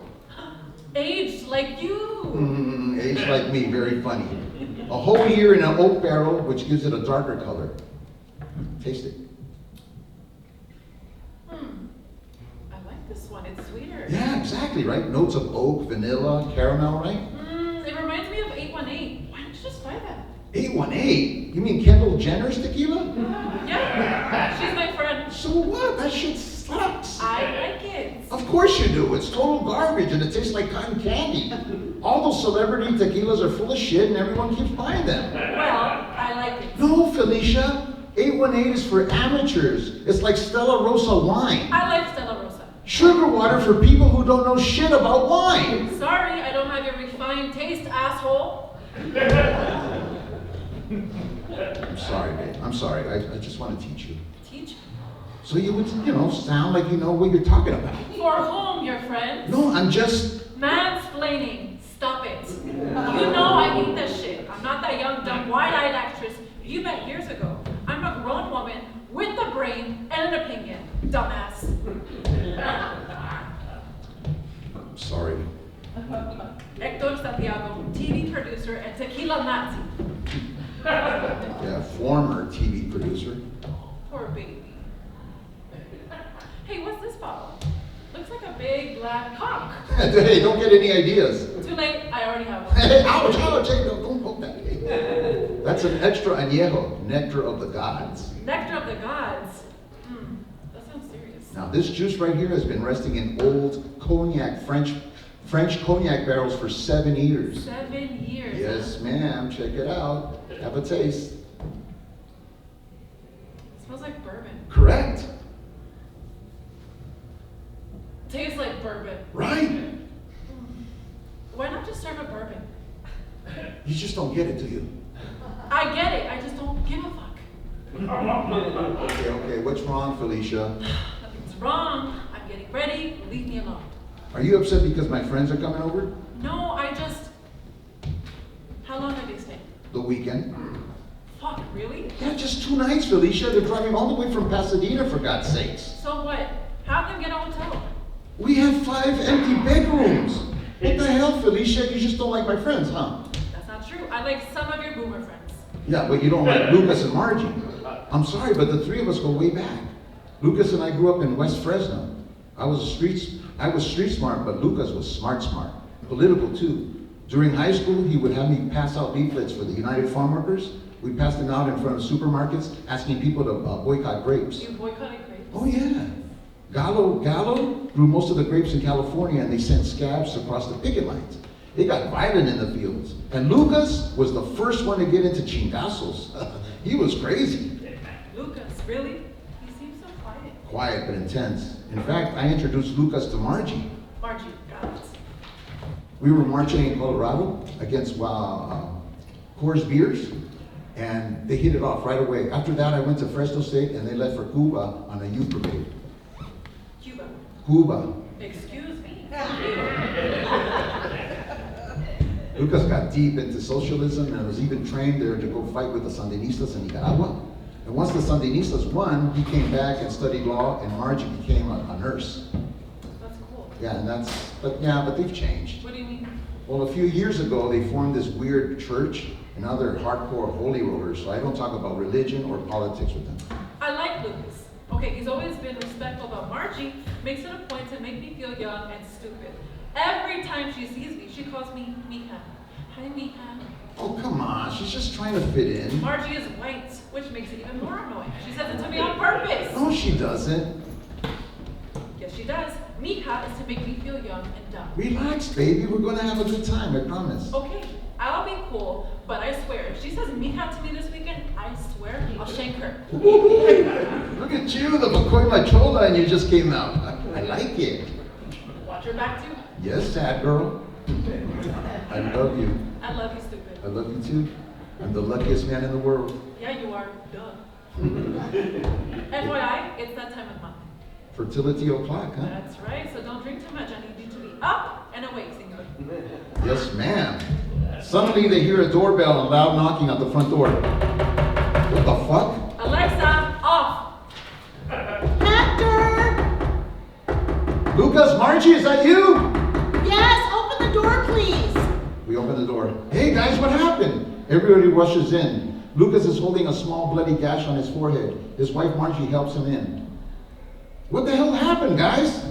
Aged like you. Aged like me, very funny. A whole year in an oak barrel, which gives it a darker color. Taste it. I like this one, it's sweeter. Yeah, exactly, right? Notes of oak, vanilla, caramel, right? It reminds me of 818. Why don't you just buy that? 818? You mean Kendall Jenner's tequila? Yeah, she's my friend. So what? That shit sucks. I like it. Of course you do. It's total garbage and it tastes like cotton candy. All those celebrity tequilas are full of shit and everyone keeps buying them. Well, I like it. No, Felicia. 818 is for amateurs. It's like Stella Rosa wine. I like Stella Rosa. Sugar water for people who don't know shit about wine. Sorry, I don't have your refined taste, asshole. I'm sorry, babe. I'm sorry. I just want to teach you. Teach? So you would, sound like you know what you're talking about. For whom, your friend? No, I'm just... Mansplaining. Stop it. You know I hate that shit. I'm not that young, dumb, wide-eyed actress you met years ago. I'm a grown woman with a brain and an opinion. Dumbass. I'm sorry. Hector Santiago, TV producer and tequila Nazi. Yeah, former TV producer. Poor baby. Hey, what's this bottle? Looks like a big black cock. Hey, don't get any ideas. Too late, I already have one. Hey, ouch, hey, don't poke that. That's an extra añejo, nectar of the gods. Nectar of the gods. That sounds serious. Now, this juice right here has been resting in old cognac, French cognac barrels for 7 years. 7 years. Yes, ma'am. Check it out. Have a taste. It smells like bourbon. Correct. Tastes like bourbon. Right. Why not just serve a bourbon? You just don't get it, do you? I get it, I just don't give a fuck. Okay. What's wrong, Felicia? Nothing's wrong. I'm getting ready. Leave me alone. Are you upset because my friends are coming over? No, I just... How long are they staying? The weekend. Fuck, really? Yeah, just 2 nights, Felicia. They're driving all the way from Pasadena, for God's sakes. So what? Have them get a hotel. We have 5 empty bedrooms. What the hell, Felicia? You just don't like my friends, huh? That's not true. I like some of your boomer friends. Yeah, but you don't like Lucas and Margie. I'm sorry, but the 3 of us go way back. Lucas and I grew up in West Fresno. I was street smart, but Lucas was smart. Political too. During high school, he would have me pass out leaflets for the United Farm Workers. We passed them out in front of supermarkets, asking people to boycott grapes. You boycotted grapes? Oh yeah. Gallo grew most of the grapes in California, and they sent scabs across the picket lines. It got violent in the fields. And Lucas was the first one to get into chingazos. He was crazy. Lucas, really? He seems so quiet. Quiet but intense. In fact, I introduced Lucas to Margie. Margie, got it. We were marching in Colorado against Coors Beers, and they hit it off right away. After that, I went to Fresno State, and they left for Cuba on a youth brigade. Cuba. Excuse me. Lucas got deep into socialism and was even trained there to go fight with the Sandinistas in Nicaragua. And once the Sandinistas won, he came back and studied law, and Margie became a nurse. That's cool. Yeah, but they've changed. What do you mean? Well, a few years ago, they formed this weird church, and now they're hardcore holy rollers, so I don't talk about religion or politics with them. I like Lucas. Okay, he's always been respectful about Margie, makes it a point to make me feel young and stupid. Every time she sees me, she calls me Mija. Hi, Mija. Oh, come on. She's just trying to fit in. Margie is white, which makes it even more annoying. She says it to me on purpose. No, she doesn't. Yes, she does. Mija is to make me feel young and dumb. Relax, baby. We're going to have a good time, I promise. Okay, I'll be cool, but I swear, if she says Mija to me this weekend, I swear I'll shank her. Look at you. The McCoy Machola and you just came out. I like it. Watch your back too. Yes, sad girl. I love you. I love you, stupid. I love you too. I'm the luckiest man in the world. Yeah, you are. Duh. FYI, it's that time of month. Fertility o'clock, huh? That's right, so don't drink too much. I need you to be up and awake, senor. Yes, ma'am. Suddenly they hear a doorbell and loud knocking at the front door. What the fuck? Alexa, off. Hector! Lucas, Margie, is that you? Yes, open the door, please. We open the door. Hey guys, what happened? Everybody rushes in. Lucas is holding a small bloody gash on his forehead. His wife Margie helps him in. What the hell happened, guys?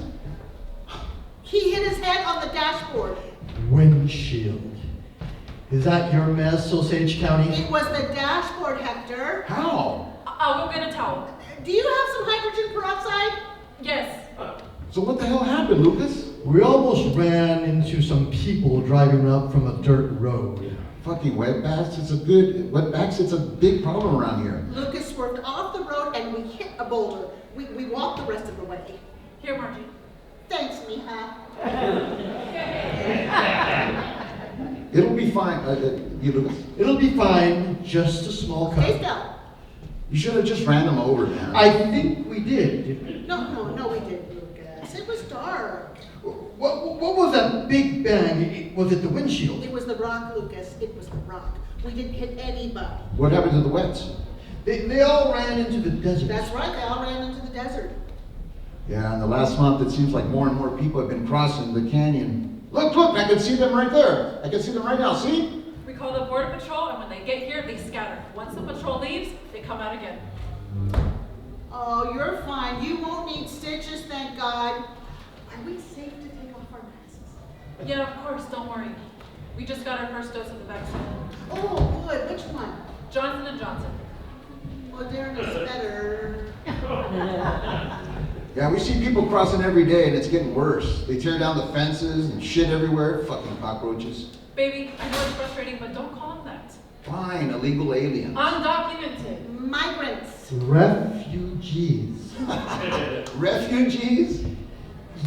He hit his head on the dashboard. Windshield. Is that your mess, Osage County? It was the dashboard, Hector. How? I'll go get a towel. Do you have some hydrogen peroxide? Yes. So what the hell happened, Lucas? We almost ran into some people driving up from a dirt road. Fucking wetbacks, it's a big problem around here. Lucas swerved off the road and we hit a boulder. We walked the rest of the way. Here, Margie. Thanks, Mija. It'll be fine. You, Lucas? It'll be fine, just a small Stay cut. still. You should have just ran them over, man. I think we did. No, we didn't, Lucas. It was dark. What was that big bang? Was it the windshield? It was the rock, Lucas. It was the rock. We didn't hit anybody. What happened to the wets? They all ran into the desert. That's right, they all ran into the desert. Yeah, in the last month, it seems like more and more people have been crossing the canyon. Look, I can see them right there. I can see them right now, see? We call the border patrol, and when they get here, they scatter. Once the patrol leaves, they come out again. Oh, you're fine. You won't need stitches, thank God. Are we safe to take off our masks? Yeah, of course, don't worry. We just got our first dose of the vaccine. Oh, good. Which one? Johnson & Johnson. Moderna's better. Yeah, we see people crossing every day and it's getting worse. They tear down the fences and shit everywhere. Fucking cockroaches. Baby, I know it's frustrating, but don't call them that. Fine, illegal aliens. Undocumented. Migrants. Refugees. Refugees?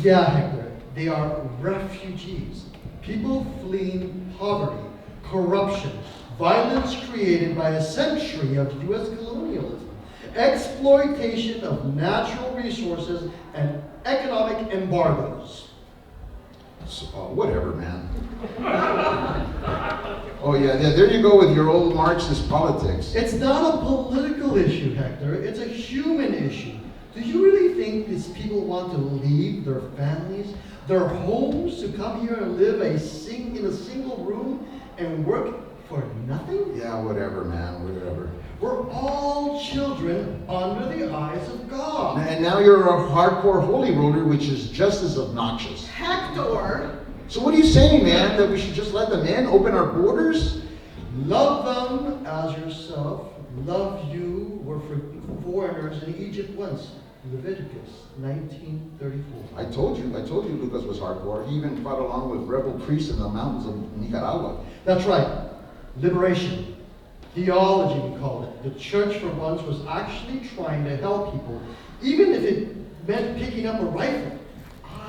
Yeah, Hector, they are refugees. People fleeing poverty, corruption, violence created by a century of U.S. colonialism, exploitation of natural resources, and economic embargoes. So, whatever, man. Oh yeah, there you go with your old Marxist politics. It's not a political issue, Hector. It's a human issue. Do you really think these people want to leave their families, their homes, to come here and live in a single room and work for nothing? Yeah, whatever, man, whatever. We're all children under the eyes of God. And now you're a hardcore holy roller, which is just as obnoxious. Hector. So what are you saying, man? That we should just let them in, open our borders? Love them as yourself. Love you were for foreigners in Egypt once. Leviticus 19:34. I told you Lucas was hardcore. He even fought along with rebel priests in the mountains of Nicaragua. That's right. Liberation. Theology, we call it. The church for once was actually trying to help people, even if it meant picking up a rifle.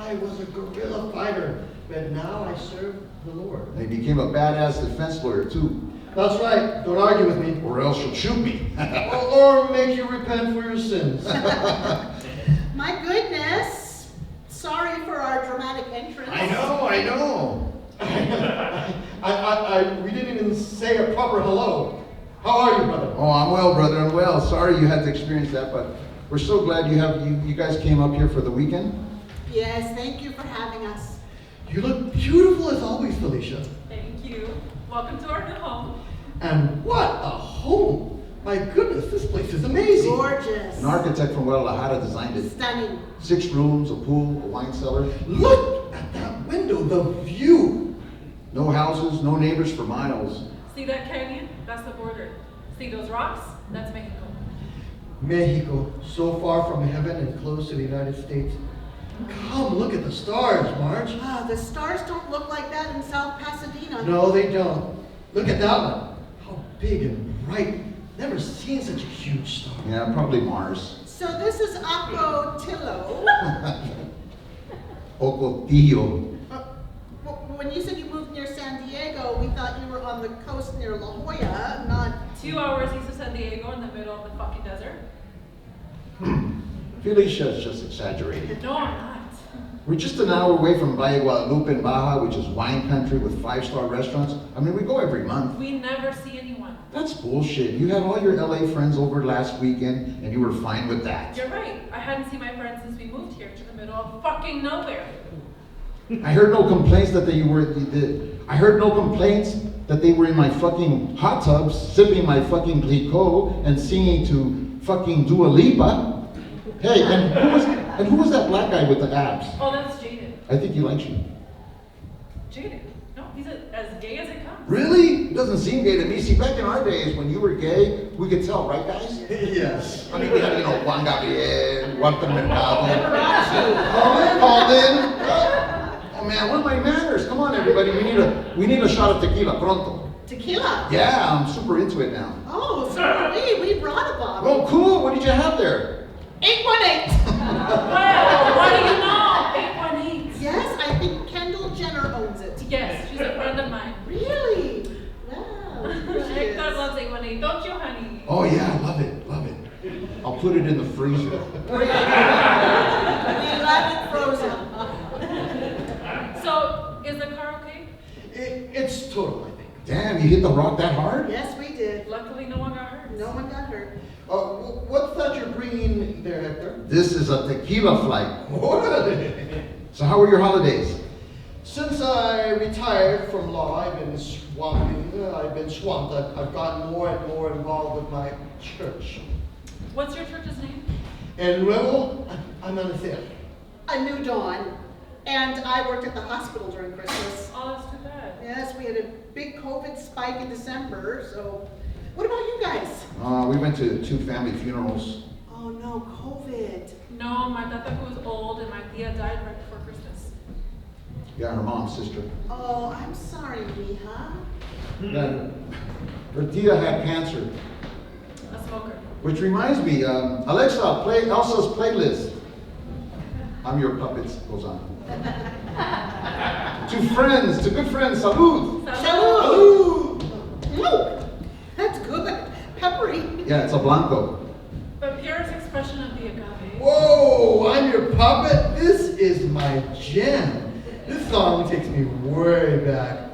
I was a guerrilla fighter, but now I serve the Lord. And he became a badass defense lawyer too. That's right. Don't argue with me. Or else you'll shoot me. or make you repent for your sins. My goodness. Sorry for our dramatic entrance. I know. We didn't even say a proper hello. How are you, brother? Oh, I'm well, brother, I'm well. Sorry you had to experience that, but we're so glad you guys came up here for the weekend. Yes, thank you for having us. You look beautiful as always, Felicia. Thank you. Welcome to our new home. And what a home! My goodness, this place is amazing. Gorgeous. An architect from Guadalajara designed it. Stunning. 6 rooms, a pool, a wine cellar. Look at that window, the view. No houses, no neighbors for miles. See that canyon? That's the border. See those rocks? That's Mexico. Mexico, so far from heaven and close to the United States. Come look at the stars, Marge. Ah, the stars don't look like that in South Pasadena. No, they don't. Look at that one. How big and bright. Never seen such a huge star. Yeah, probably Mars. So this is Apotillo. Ocotillo. When you said you moved near San Diego, we thought you were on the coast near La Jolla, not... 2 hours east of San Diego in the middle of the fucking desert. Felicia's just exaggerating. No, I'm not. We're just an hour away from Valle Guadalupe in Baja, which is wine country with 5-star restaurants. I mean, we go every month. We never see anyone. That's bullshit. You had all your LA friends over last weekend, and you were fine with that. You're right. I hadn't seen my friends since we moved here to the middle of fucking nowhere. I heard no complaints that they were. I heard no complaints that they were in my fucking hot tubs, sipping my fucking Clicquot and singing to fucking Dua Lipa. Hey, and who was that black guy with the abs? Oh, that's Jaden. I think he likes you. Jaden? No, he's as gay as it comes. Really? It doesn't seem gay to me. See, back in our days when you were gay, we could tell, right, guys? Yes. I mean, we had, Juan Gabriel, Walter Mercado. Liberace. Called in. Oh man, what are my manners? Come on, everybody. We need a shot of tequila, pronto. Tequila. Yeah, I'm super into it now. Oh, so are we. We brought a bottle. Oh, cool. What did you have there? 818. Well, what do you know? 818. Yes, I think Kendall Jenner owns it. Yes, she's a friend of mine. Really? Wow. There she is. Hector loves 818, don't you, honey? Oh yeah, love it, love it. I'll put it in the freezer. We love it frozen. So, is the car okay? It's total, I think. Damn, you hit the rock that hard? Yes, we did. Luckily, no one got hurt. No one got hurt. What's that you're bringing there, Hector? This is a tequila flight. What? So how were your holidays? Since I retired from law, I've been swamped. I've gotten more and more involved with my church. What's your church's name? El Nuevo Amanecer. A new dawn. And I worked at the hospital during Christmas. Oh, that's too bad. Yes, we had a big COVID spike in December, so. What about you guys? We went to 2 family funerals. Oh no, COVID. No, my tata who was old and my tia died right before Christmas. Yeah, her mom's sister. Oh, I'm sorry, mija. Yeah, her tia had cancer. A smoker. Which reminds me, Alexa, play Elsa's playlist. I'm your puppets, goes on. To good friends, salud. Salud! Ooh, that's good. Peppery. Yeah, it's a blanco. But purest expression of the agave. Whoa, I'm your puppet? This is my jam. This song takes me way back.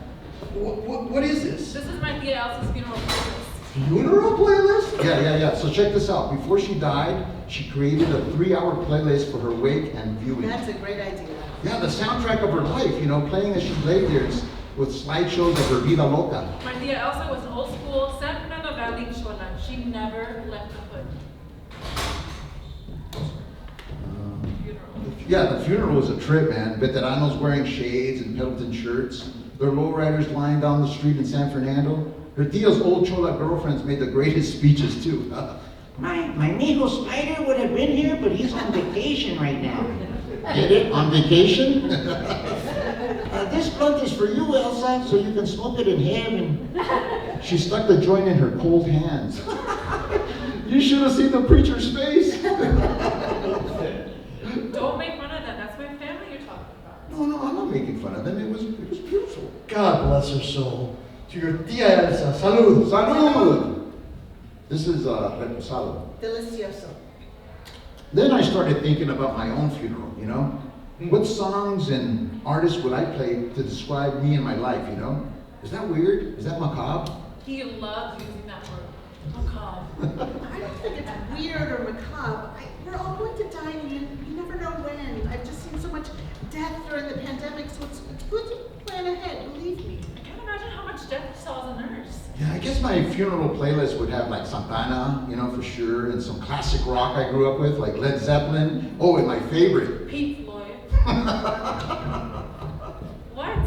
What is this? This is my tia Elsa's funeral playlist. Funeral playlist? Yeah. So check this out. Before she died, she created a 3-hour playlist for her wake and viewing. That's a great idea. Yeah, the soundtrack of her life, playing as she laid there with slideshows of her vida loca. My tia Elsa was an old school San Fernando Valley Chola. She never left the hood. Funeral. Yeah, the funeral was a trip, man. Veteranos wearing shades and Pendleton shirts. Their lowriders lying down the street in San Fernando. Her tia's old Chola girlfriends made the greatest speeches, too. My mijo Spider would have been here, but he's on vacation right now. Get it? On vacation? This blunt is for you, Elsa, so you can smoke it in heaven. She stuck the joint in her cold hands. You should have seen the preacher's face. Don't make fun of them. That's my family you're talking about. No, I'm not making fun of them. It was beautiful. God bless her soul. To your tia Elsa, salud. Salud! This is reposado. Delicioso. Then I started thinking about my own funeral, What songs and artists would I play to describe me and my life, Is that weird? Is that macabre? He loves using that word. Macabre. I don't think it's weird or macabre. We're all going to die and you never know when. I've just seen so much death during the pandemic, so it's good to plan ahead, believe me. I can't imagine how much death you saw as a nurse. Yeah, I guess my funeral playlist would have like Santana, for sure, and some classic rock I grew up with, like Led Zeppelin. Oh, and my favorite. Pink Floyd. What?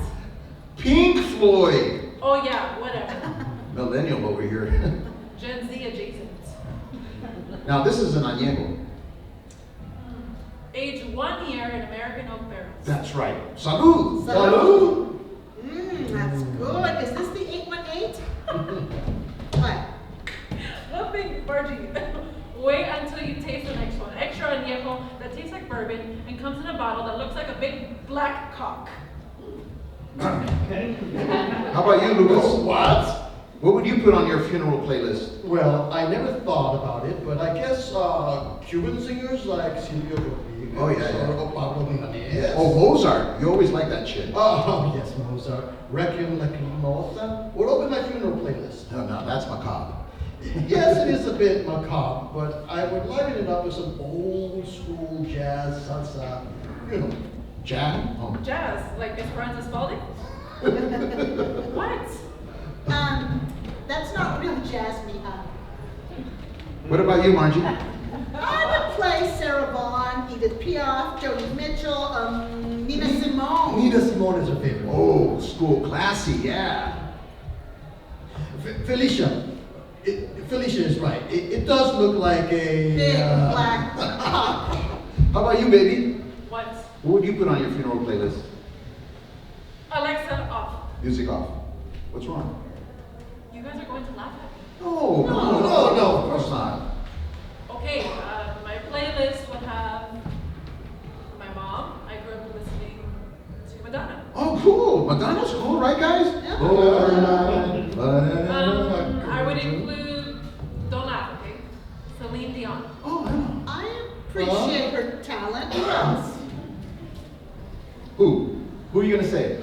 Pink Floyd. Oh yeah, whatever. Millennial over here. Gen Z adjacent. Now this is an añejo. Age 1 year in American oak barrels. That's right. Salud. Salud. That's good. Is this the 818? What? Nothing, Margie. Wait until you taste the next one. Extra añejo that tastes like bourbon and comes in a bottle that looks like a big black cock. How about you, Lucas? What? What would you put on your funeral playlist? Well, I never thought about it, but I guess Cuban singers like Silvio Rodriguez Oh, yeah. or Pablo Milanés. Oh, Mozart. You always like that shit. Oh, yes, Mozart. Requiem Lacrimosa. What open my funeral playlist? No, that's macabre. Yes, it is a bit macabre, but I would lighten it up with some old school jazz, salsa, you know. Jazz? Oh. Jazz, like Esperanza Spalding? What? That's not real jazz, Mija. What about you, Margie? I would play Sarah Vaughan, Edith Piaf, Joni Mitchell, Nina Simone. Nina Simone is her favorite. Old school, classy, yeah. Felicia. Felicia is right. It does look like a... Big black cock. How about you, baby? What? What would you put on your funeral playlist? Alexa, off. Music off. What's wrong? You guys are going to laugh at me. No, of course not. Okay, my playlist would have my mom. I grew up listening to Madonna. Oh, cool. Madonna's cool, right, guys? Yeah. I would include, don't laugh, okay? Celine Dion. Oh, yeah. I appreciate her talent. Who else? Who? Who are you gonna say?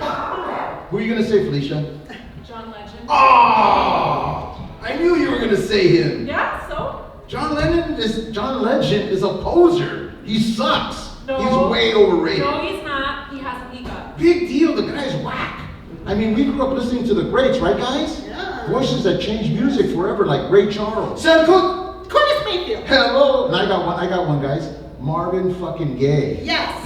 Who are you gonna say, Felicia? John Legend. Oh! I knew you were gonna say him. Yeah, so? John Legend is a poser. He sucks. No. He's way overrated. No, he's not. He has an ego. Big deal. The guy's whack. I mean, we grew up listening to the greats, right, guys? Yeah. Voices that changed music forever, like Ray Charles. Sam Cooke. Curtis Mayfield. Hello. And I got one, guys. Marvin fucking Gaye. Yes.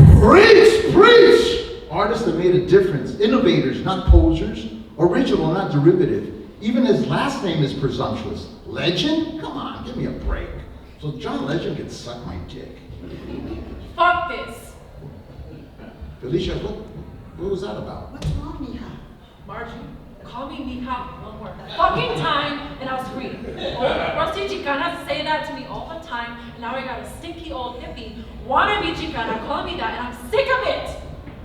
Preach! Artists that made a difference. Innovators, not posers. Original, not derivative. Even his last name is presumptuous. Legend? Come on, give me a break. So John Legend can suck my dick. Fuck this. Felicia, what was that about? What's wrong, Mija? Margie, call me Mija one more fucking time and I'll scream. Rusty Chicanas say that to me all the time, and now I got a stinky old hippie wannabe Chicana calling me that, and I'm sick of it.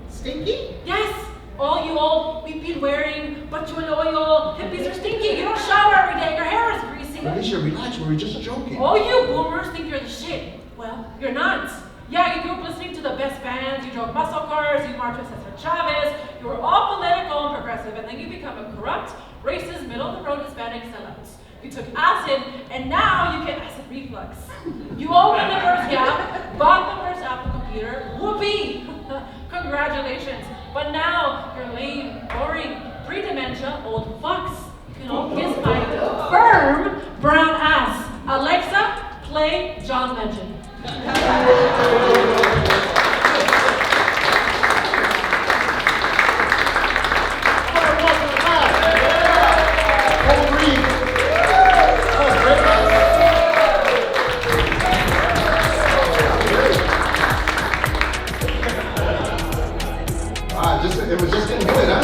Stinky? Yes, all you old we've been wearing oil hippies are stinky. You don't shower every day. Your hair is greasy. Felicia, relax, we were just joking. All you boomers think you're the shit. Well, you're not. Yeah, you grew up listening to the best bands, you drove muscle cars, you marched with Cesar Chavez, you were all political and progressive, and then you become a corrupt, racist, middle-of-the-road Hispanic sellouts. You took acid, and now you get acid reflux. You opened the first Gap, bought the first Apple computer, whoopee! Congratulations. But now you're lame, boring, pre-dementia, old fucks. You can all kiss my firm brown ass. Alexa, play John Legend. It was just getting good, huh?